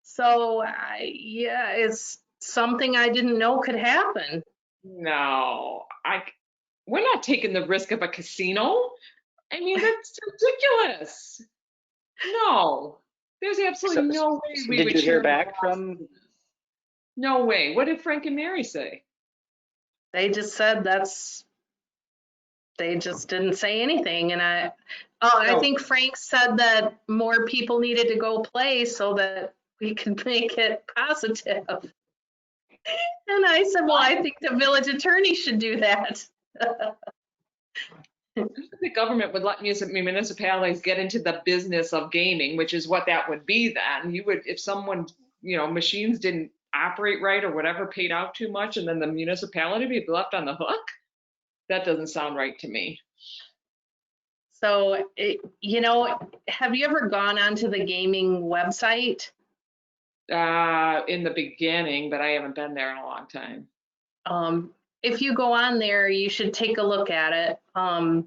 So yeah, it's something I didn't know could happen. No, we're not taking the risk of a casino. I mean, that's ridiculous. No, there's absolutely no way we would Did you hear share the back loss. from? No way. What did Frank and Mary say? They just said they just didn't say anything. And I No. think Frank said that more people needed to go play so that we could make it positive. And I said, well, I think the village attorney should do that. The government would let municipalities get into the business of gaming, which is what that would be then. You would, if someone, machines didn't operate right or whatever, paid out too much, and then the municipality be left on the hook? That doesn't sound right to me. So, have you ever gone onto the gaming website? In the beginning, but I haven't been there in a long time. If you go on there, you should take a look at it. I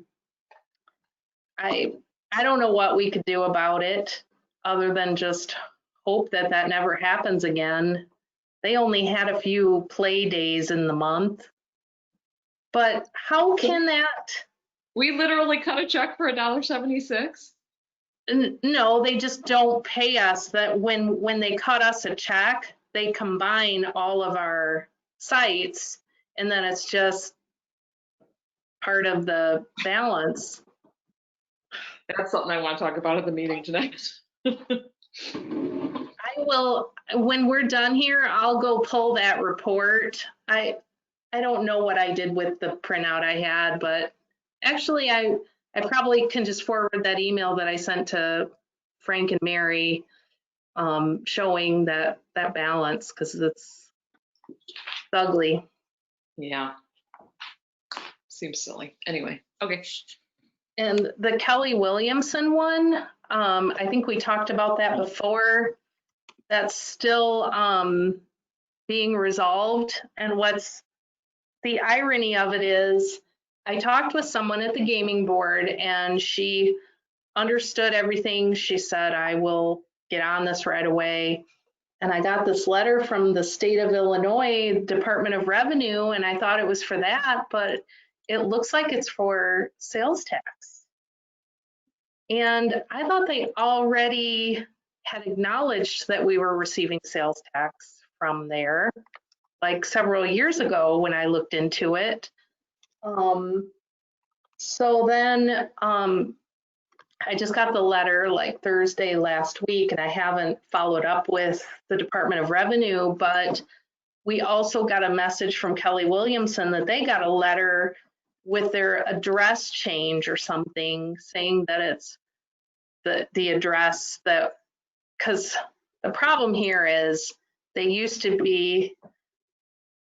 don't know what we could do about it other than just hope that never happens again. They only had a few play days in the month. But how can that? We literally cut a check for $1.76. No, they just don't pay us. That when they cut us a check, they combine all of our sites, and then it's just part of the balance. That's something I want to talk about at the meeting tonight. I will, when we're done here, I'll go pull that report. I don't know what I did with the printout I had, but actually I probably can just forward that email that I sent to Frank and Mary showing that balance, because it's ugly. Yeah. Seems silly. Anyway, okay. And the Kelly Williamson one, I think we talked about that before. That's still being resolved. And what's the irony of it is, I talked with someone at the gaming board and she understood everything. She said, I will get on this right away. And I got this letter from the state of Illinois Department of Revenue, and I thought it was for that, but it looks like it's for sales tax. And I thought they already had acknowledged that we were receiving sales tax from there, like several years ago when I looked into it. So then I just got the letter like Thursday last week, and I haven't followed up with the Department of Revenue, but we also got a message from Kelly Williamson that they got a letter with their address change or something, saying that it's the address that, because the problem here is they used to be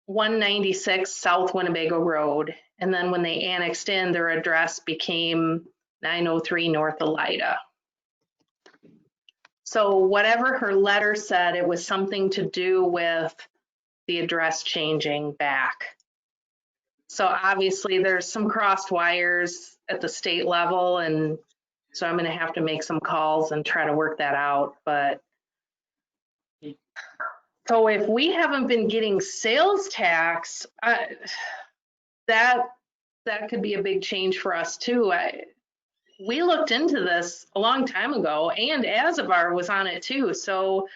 196 South Winnebago Road, and then when they annexed in, their address became 903 North Elida. So whatever her letter said, it was something to do with the address changing back. So obviously there's some crossed wires at the state level, and So I'm going to have to make some calls and try to work that out. But so if we haven't been getting sales tax, that could be a big change for us too. We looked into this a long time ago, and Azavar was on it too. So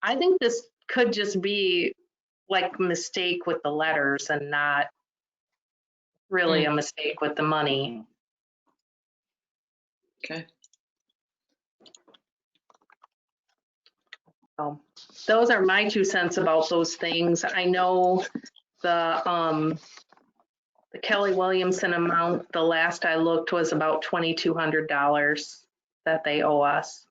I think this could just be like a mistake with the letters and not really a mistake with the money. Okay. So those are my 2 cents about those things. I know the Kelly Williamson amount, the last I looked was about $2,200 that they owe us.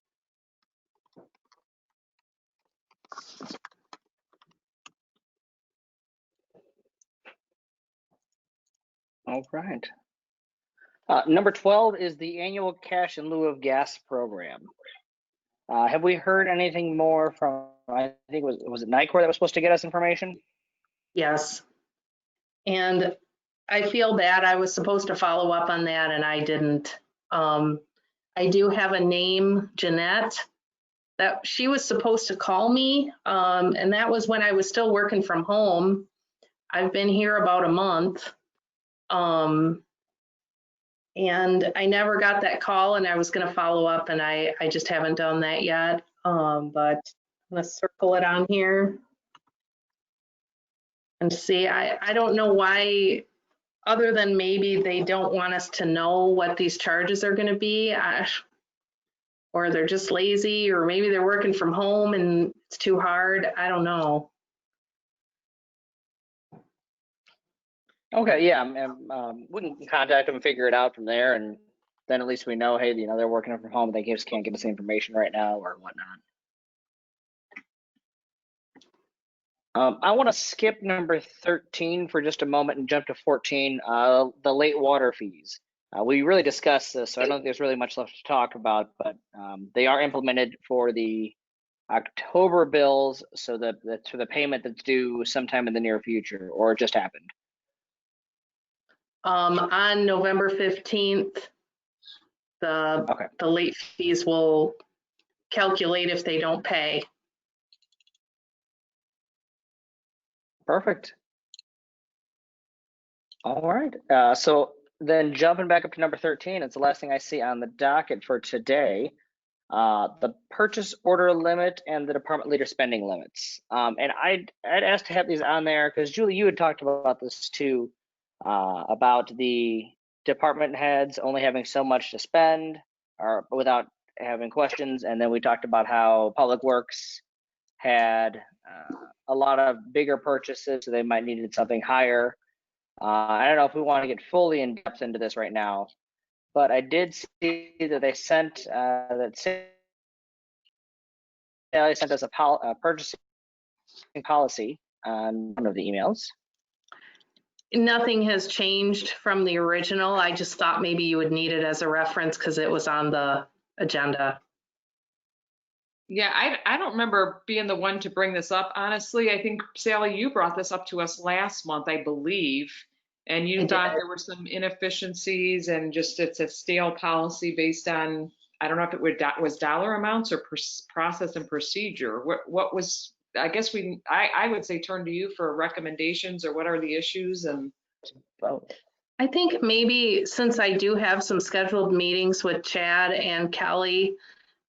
All right. Number 12 is the annual cash in lieu of gas program. Have we heard anything more from, I think was it NICOR that was supposed to get us information? Yes. And I feel bad. I was supposed to follow up on that and I didn't. I do have a name, Jeanette, that she was supposed to call me. And that was when I was still working from home. I've been here about a month. And I never got that call, and I was going to follow up, and I just haven't done that yet. But I'm going to circle it on here and see. I don't know why, other than maybe they don't want us to know what these charges are going to be, or they're just lazy, or maybe they're working from home and it's too hard. I don't know. Okay, yeah, we can contact them and figure it out from there, and then at least we know, hey, they're working from home, they just can't get us the information right now or whatnot. I want to skip number 13 for just a moment and jump to 14, the late water fees. We really discussed this, so I don't think there's really much left to talk about, but they are implemented for the October bills, so that's for the payment that's due sometime in the near future, or it just happened. On November 15th, the late fees will calculate if they don't pay. Perfect. All right. So then jumping back up to number 13, it's the last thing I see on the docket for today. The purchase order limit and the department leader spending limits. And I'd asked to have these on there because Julie, you had talked about this too, about the department heads only having so much to spend or without having questions. And then we talked about how Public Works had a lot of bigger purchases, so they might needed something higher. I don't know if we want to get fully in depth into this right now, but I did see that they sent Sally sent us a purchasing policy on one of the emails. Nothing has changed from the original. I just thought maybe you would need it as a reference because it was on the agenda. Yeah, I don't remember being the one to bring this up. Honestly, I think, Sally, you brought this up to us last month, I believe. And you thought there were some inefficiencies and just it's a stale policy based on, I don't know if it was dollar amounts or process and procedure. What was, I guess I would say turn to you for recommendations or what are the issues and. I think maybe since I do have some scheduled meetings with Chad and Kelly,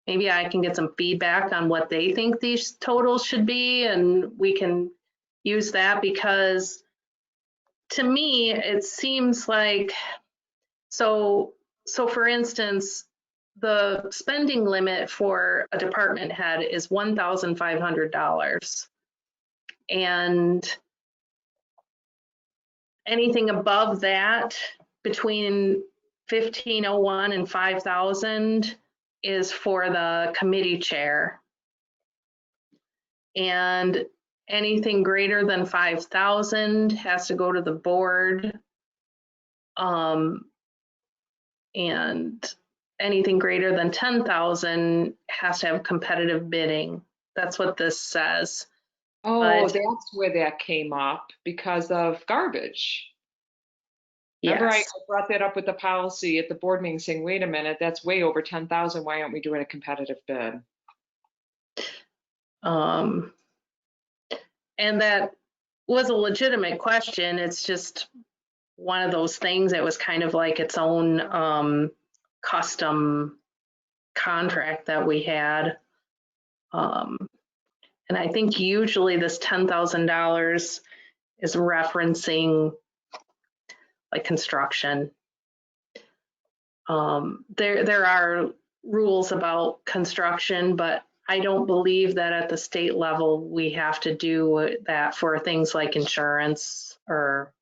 maybe I can get some feedback on what they think these totals should be, and we can use that because to me, it seems like, so for instance, the spending limit for a department head is $1,500. And anything above that, between 1,501 and 5,000 is for the committee chair. And anything greater than 5,000 has to go to the board. And anything greater than 10,000 has to have competitive bidding. That's what this says. Oh, that's where that came up because of garbage. Remember, I Yes. brought that up with the policy at the board meeting saying, wait a minute, that's way over 10,000. Why aren't we doing a competitive bid? Um, and that was a legitimate question. It's just one of those things that was kind of like its own custom contract that we had. And I think usually this $10,000 is referencing like construction. There are rules about construction, but I don't believe that at the state level we have to do that for things like insurance or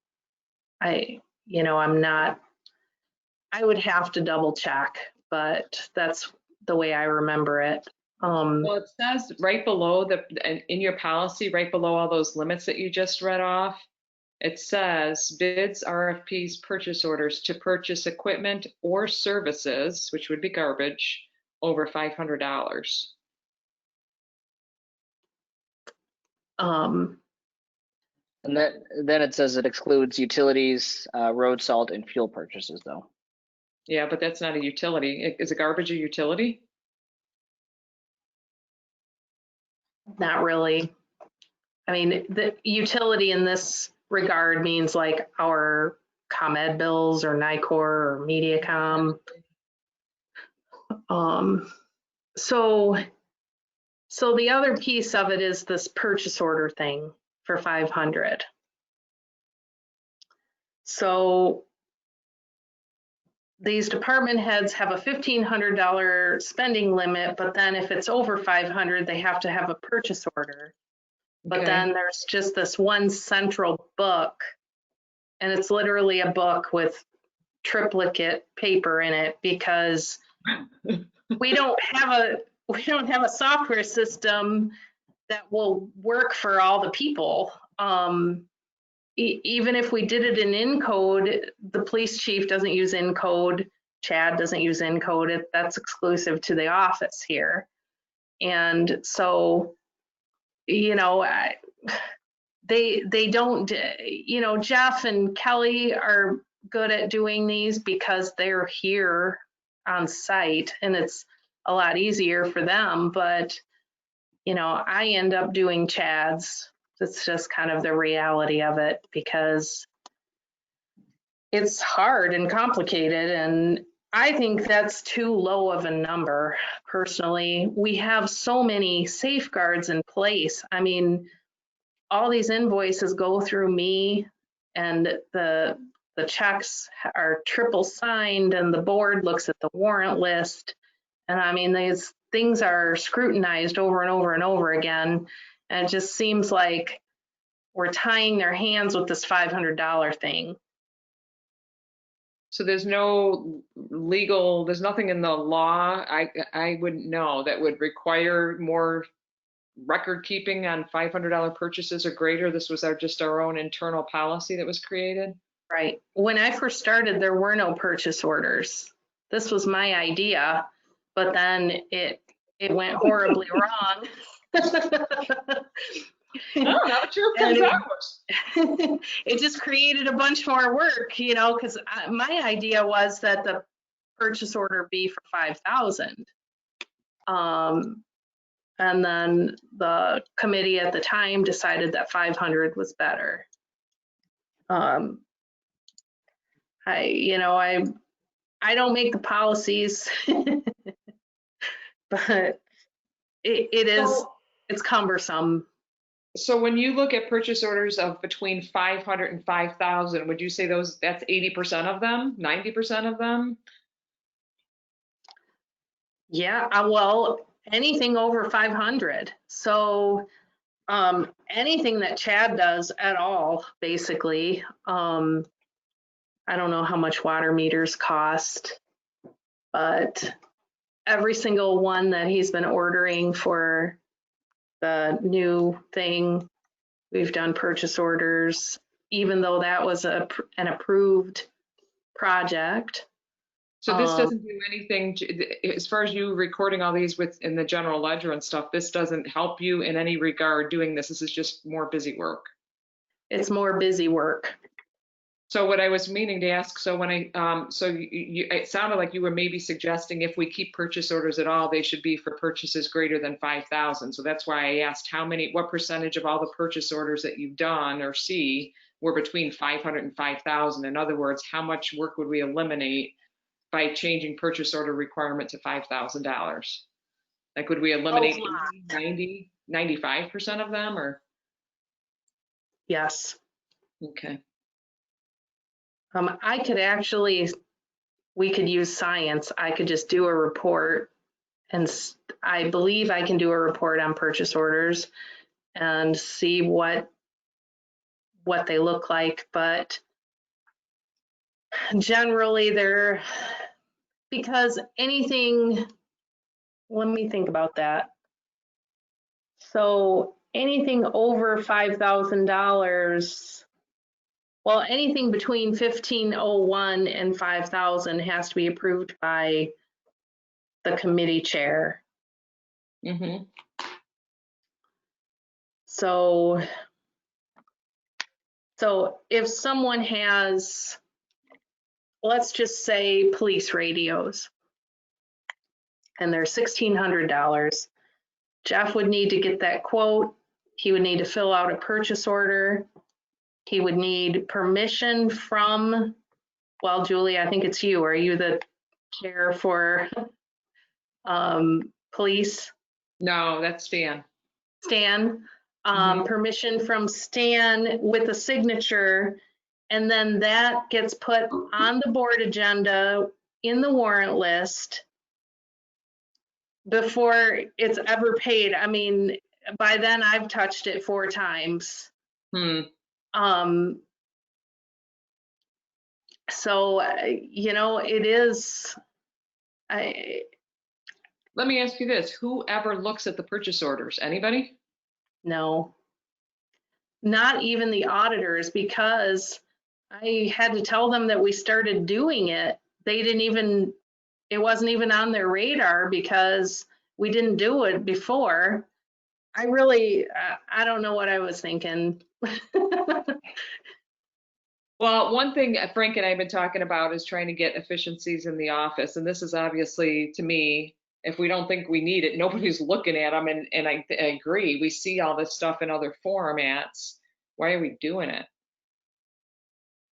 I'm not, I would have to double check, but that's the way I remember it. Well, it says right below in your policy, right below all those limits that you just read off, it says bids, RFPs, purchase orders to purchase equipment or services, which would be garbage, over $500. Um, And then it says it excludes utilities, road salt, and fuel purchases, though. Yeah, but that's not a utility. Is a garbage a utility? Not really. I mean, the utility in this regard means like our ComEd bills or NICOR or MediaCom. So the other piece of it is this purchase order thing for 500. So these department heads have a $1,500 spending limit, but then if it's over 500, they have to have a purchase order. But Okay. then there's just this one central book, and it's literally a book with triplicate paper in it because we don't have a software system that will work for all the people. Even if we did it in Encode, the police chief doesn't use Encode, Chad doesn't use Encode. That's exclusive to the office here. And so, they don't, Jeff and Kelly are good at doing these because they're here on site and it's a lot easier for them. But, I end up doing Chad's. It's just kind of the reality of it because it's hard and complicated. And I think that's too low of a number. Personally, we have so many safeguards in place. I mean, all these invoices go through me and the checks are triple signed and the board looks at the warrant list. And I mean, these things are scrutinized over and over and over again. And it just seems like we're tying their hands with this $500 thing. So there's nothing in the law I wouldn't know that would require more record keeping on $500 purchases or greater. This was just our own internal policy that was created. Right. When I first started, there were no purchase orders. This was my idea, but then it went horribly wrong. No, not sure if that works. It just created a bunch more work, because my idea was that the purchase order be for 5,000. And then the committee at the time decided that 500 was better. I don't make the policies, but it's cumbersome. So when you look at purchase orders of between 500 and 5,000, would you say that's 80% of them, 90% of them? Yeah, well, anything over 500. So anything that Chad does at all, basically. I don't know how much water meters cost, but every single one that he's been ordering for the new thing, we've done purchase orders, even though that was an approved project. So this doesn't do anything as far as you recording all these in the general ledger and stuff. This doesn't help you in any regard doing this. This is just more busy work. It's more busy work. So what I was meaning to ask, so when it sounded like you were maybe suggesting if we keep purchase orders at all, they should be for purchases greater than 5,000. So that's why I asked what percentage of all the purchase orders that you've done or see were between 500 and 5,000? In other words, how much work would we eliminate by changing purchase order requirement to $5,000? Like, would we eliminate 80, 90, 95% of them, or? Yes. Okay. I could actually, we could use science. I could just do a report, and I believe I can do a report on purchase orders and see what they look like. But generally they're, because anything, let me think about that. So anything over $5,000, well, anything between 1,501 and 5,000 has to be approved by the committee chair. Mm-hmm. So if someone has, let's just say police radios, and they're $1,600, Jeff would need to get that quote. He would need to fill out a purchase order. He would need permission from, well, Julie, I think it's you. Are you the chair for police? No, that's Stan. Stan. Mhm. Permission from Stan with a signature, and then that gets put on the board agenda in the warrant list before it's ever paid. I mean, by then I've touched it 4 times. So, you know, it is, Let me ask you this, whoever looks at the purchase orders, anybody? no, not even the auditors, because I had to tell them that we started doing it. They didn't even, it wasn't even on their radar because we didn't do it before. I really, I don't know what I was thinking. Well, one thing Frank and I have been talking about is trying to get efficiencies in the office. And this is obviously, to me, if we don't think we need it, nobody's looking at them. And I agree, we see all this stuff in other formats. Why are we doing it?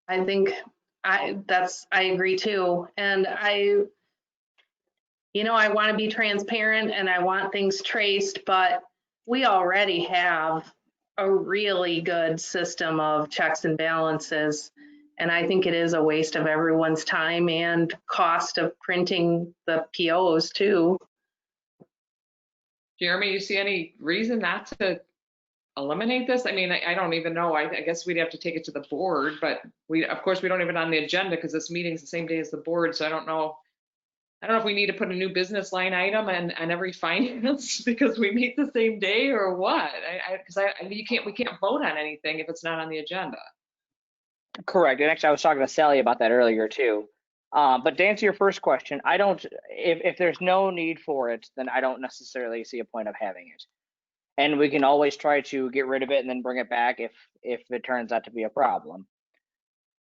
I think I agree too. And you know, I want to be transparent and I want things traced, but we already have a really good system of checks and balances. And I think it is a waste of everyone's time and cost of printing the POs too. Jeremy, you see any reason not to eliminate this? I mean, I don't even know. I guess we'd have to take it to the board, but of course, we don't have it on the agenda because this meeting's the same day as the board. So I don't know if we need to put a new business line item on every finance because we meet the same day or what? Because we can't vote on anything if it's not on the agenda. Correct. And actually, I was talking to Sally about that earlier too. But to answer your first question, if there's no need for it, then I don't necessarily see a point of having it. And we can always try to get rid of it and then bring it back if it turns out to be a problem.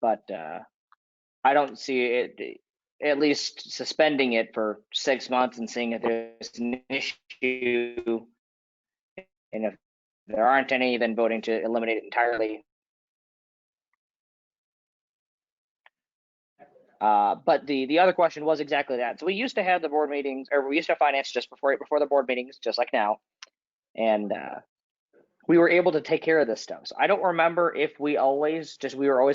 But I don't see it, at least suspending it for 6 months and seeing if there's an issue. And if there aren't any, then voting to eliminate it entirely. But the other question was exactly that. So we used to have the board meetings, or we used to have finance just before the board meetings, just like now. And we were able to take care of this stuff. So I don't remember if we were always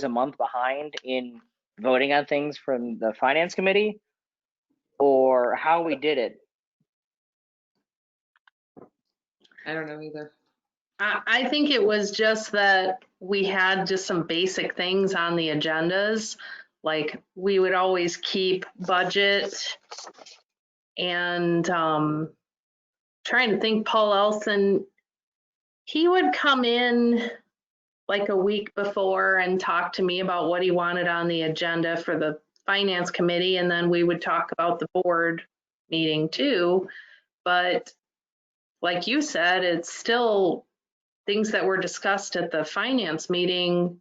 a month behind in voting on things from the finance committee or how we did it. I don't know either. I think it was just that we had just some basic things on the agendas. Like we would always keep budget and trying to think, Paul Elson, he would come in like a week before and talk to me about what he wanted on the agenda for the finance committee. And then we would talk about the board meeting too. But like you said, it's still things that were discussed at the finance meeting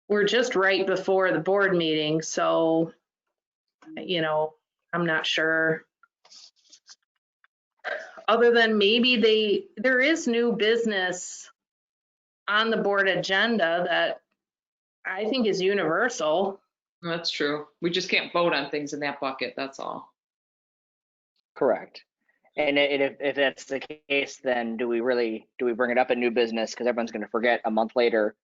we're just right before the board meeting, so, you know, I'm not sure. Other than maybe there is new business on the board agenda that I think is universal. That's true. We just can't vote on things in that bucket, that's all. Correct. And if that's the case, then do we bring it up in new business because everyone's going to forget a month later,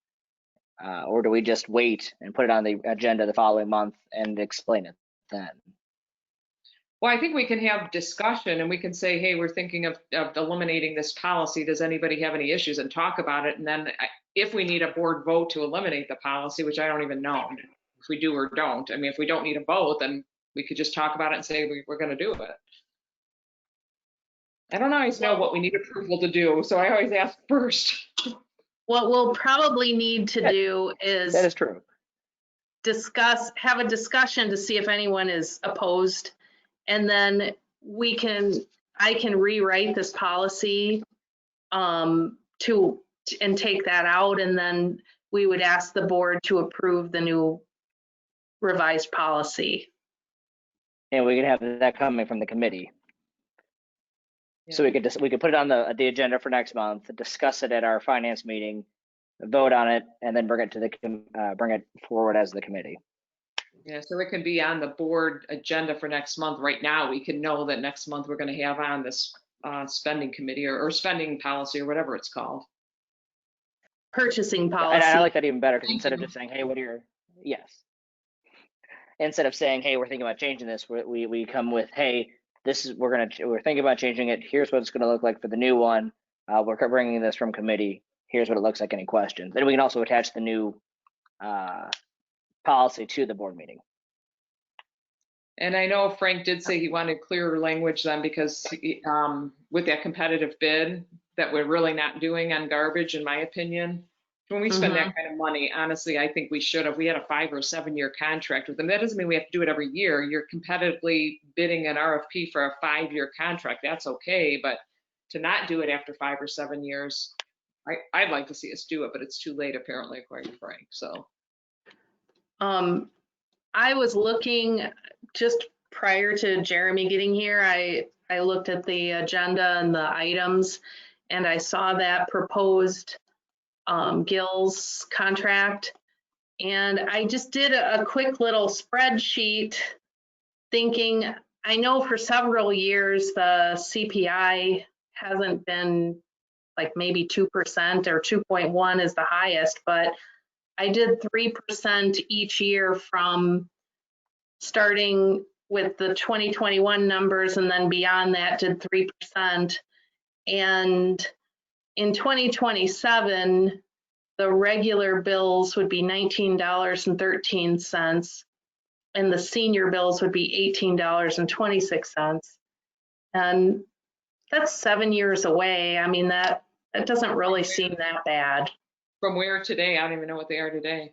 or do we just wait and put it on the agenda the following month and explain it then? Well, I think we can have discussion and we can say, hey, we're thinking of eliminating this policy. Does anybody have any issues, and talk about it? And then if we need a board vote to eliminate the policy, which I don't even know if we do or don't. I mean, if we don't need a vote, then we could just talk about it and say we're going to do it. I don't always know what we need approval to do, so I always ask first. What we'll probably need to do That is true. have a discussion to see if anyone is opposed. And then I can rewrite this policy and take that out. And then we would ask the board to approve the new revised policy. And we could have that coming from the committee. Yeah. So we could put it on the agenda for next month, discuss it at our finance meeting, vote on it, and then bring it forward as the committee. Yeah, so it can be on the board agenda for next month. Right now, we can know that next month we're going to have on this spending committee or spending policy or whatever it's called. Purchasing policy. And I like that even better because instead of just saying, hey, instead of saying, hey, we're thinking about changing this, we come with, hey, we're thinking about changing it. Here's what it's going to look like for the new one. We're bringing this from committee. Here's what it looks like. Any questions? Then we can also attach the new policy to the board meeting. And I know Frank did say he wanted clearer language then because with that competitive bid that we're really not doing on garbage, in my opinion. When we spend that kind of money, honestly, I think we should have. We had a 5 or 7 year contract with them. That doesn't mean we have to do it every year. You're competitively bidding an RFP for a 5-year contract. That's okay, but to not do it after 5 or 7 years, I'd like to see us do it, but it's too late apparently, according to Frank. So, I was looking just prior to Jeremy getting here. I looked at the agenda and the items, and I saw that proposed Gills contract, and I just did a quick little spreadsheet thinking, I know for several years the CPI hasn't been like maybe 2% or 2.1 is the highest, but I did 3% each year from starting with the 2021 numbers, and then beyond that did 3%. And in 2027, the regular bills would be $19.13, and the senior bills would be $18.26. And that's 7 years away. I mean, that doesn't really seem that bad. from where today? I don't even know what they are today.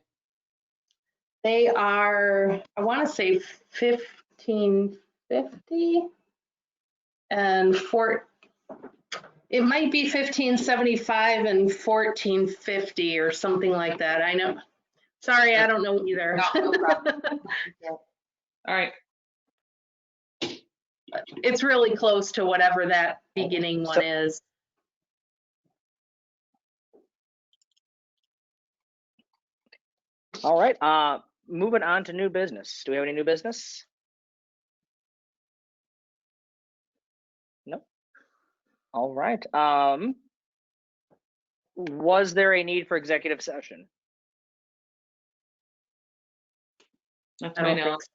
They are, I want to say $15.50 and it might be $15.75 and $14.50 or something like that. I know. Sorry, I don't know either. No problem. All right. It's really close to whatever that beginning one is. All right. Moving on to new business. Do we have any new business? No. All right. Was there a need for executive session? That's I what I don't know. think so.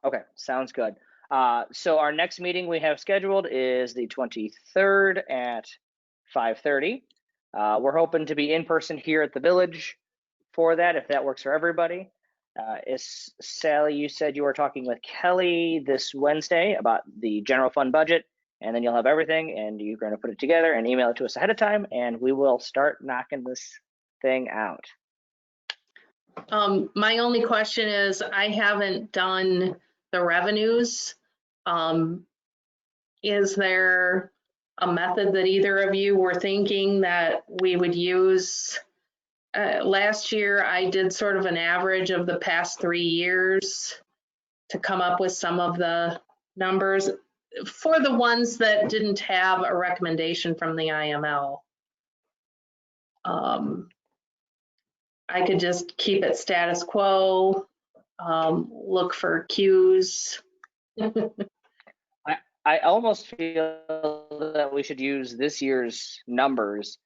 Okay, sounds good. So our next meeting we have scheduled is the 23rd at 5:30. We're hoping to be in person here at the village for that, if that works for everybody. Sally, you said you were talking with Kelly this Wednesday about the general fund budget, and then you'll have everything, and you're going to put it together and email it to us ahead of time, and we will start knocking this thing out. My only question is, I haven't done the revenues. Is there a method that either of you were thinking that we would use. Last year, I did sort of an average of the past 3 years to come up with some of the numbers for the ones that didn't have a recommendation from the IML. I could just keep it status quo, look for cues. I almost feel that we should use this year's numbers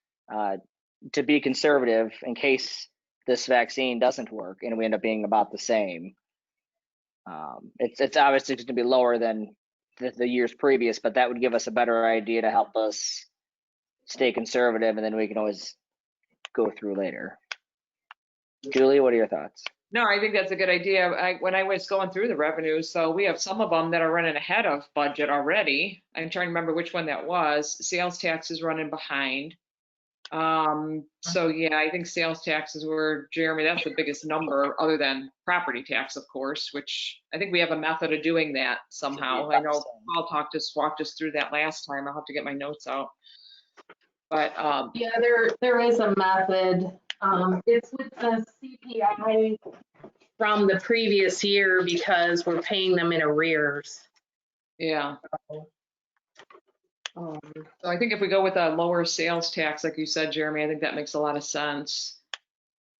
to be conservative in case this vaccine doesn't work and we end up being about the same. It's obviously going to be lower than the years previous, but that would give us a better idea to help us stay conservative, and then we can always go through later. Julie, what are your thoughts? No, I think that's a good idea. When I was going through the revenues, so we have some of them that are running ahead of budget already. I'm trying to remember which one that was. Sales tax is running behind. So yeah, I think sales taxes were, Jeremy, that's the biggest number other than property tax, of course, which I think we have a method of doing that somehow. I know Paul walked us through that last time. I'll have to get my notes out. But Yeah, there is a method. It's with the CPI from the previous year because we're paying them in arrears. yeah. So I think if we go with a lower sales tax, like you said, Jeremy, I think that makes a lot of sense.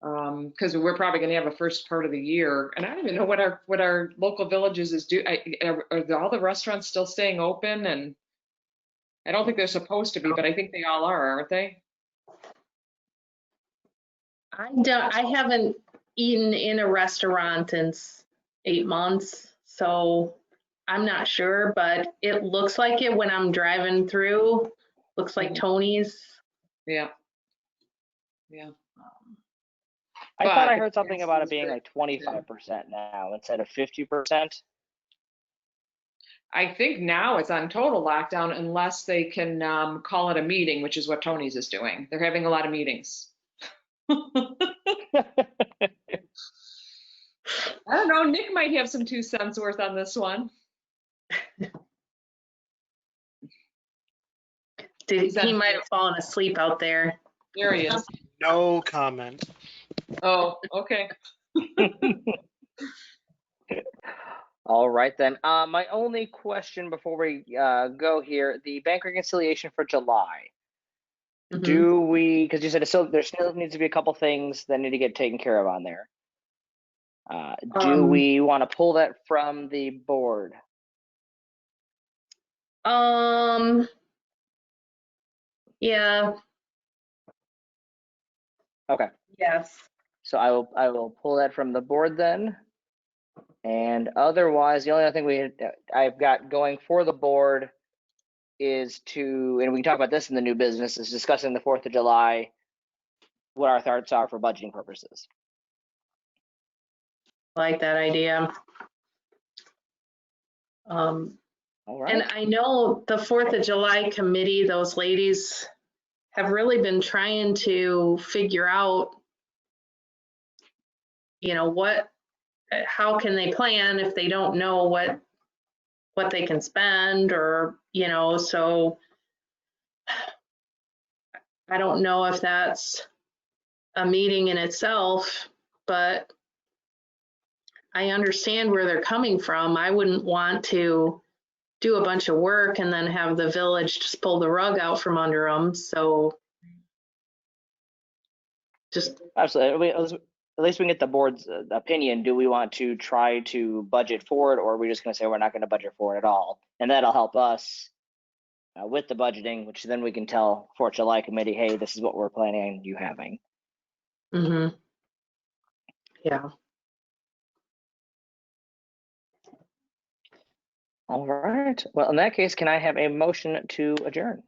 Because we're probably going to have a first part of the year, and I don't even know what our local villages is do. Are all the restaurants still staying open? And I don't think they're supposed to be, but I think they all are, aren't they? I haven't eaten in a restaurant in 8 months, so I'm not sure, but it looks like it when I'm driving through. Looks like Tony's. Yeah. Yeah. I thought I heard something about it being like 25% now instead of 50%. I think now it's on total lockdown unless they can call it a meeting, which is what Tony's is doing. They're having a lot of meetings. I don't know. Nick might have some 2 cents worth on this one. He might have fallen asleep out there. There he is. No comment. Oh, okay. All right then. My only question before we go here, the bank reconciliation for July. Mhm. Do we, because you said there still needs to be a couple things that need to get taken care of on there. Do we want to pull that from the board? Yeah. Okay. Yes. So I will pull that from the board then. And otherwise, the only other thing I've got going for the board is to, and we can talk about this in the new business, is discussing the 4th of July, what our thoughts are for budgeting purposes. Like that idea. All right. And I know the 4th of July committee, those ladies have really been trying to figure out, how can they plan if they don't know what they can spend, or, so I don't know if that's a meeting in itself, but I understand where they're coming from. I wouldn't want to do a bunch of work and then have the village just pull the rug out from under them. So just absolutely. At least we can get the board's opinion. Do we want to try to budget for it, or are we just going to say we're not going to budget for it at all? And that'll help us with the budgeting, which then we can tell 4th of July committee, hey, this is what we're planning on you having. Mm-hmm. Yeah. All right. Well, in that case, can I have a motion to adjourn?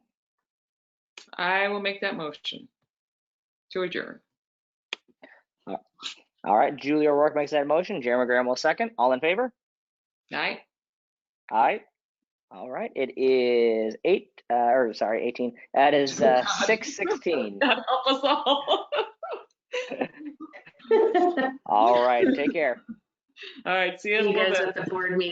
I will make that motion to adjourn. All right. Julia O'Rourke makes that motion. Jeremy Graham will second. All in favor? Aye. Aye. All right. It is 18. That is 6:16. That help us all. All right. Take care. All right. See you in a You little guys bit. at the board meeting.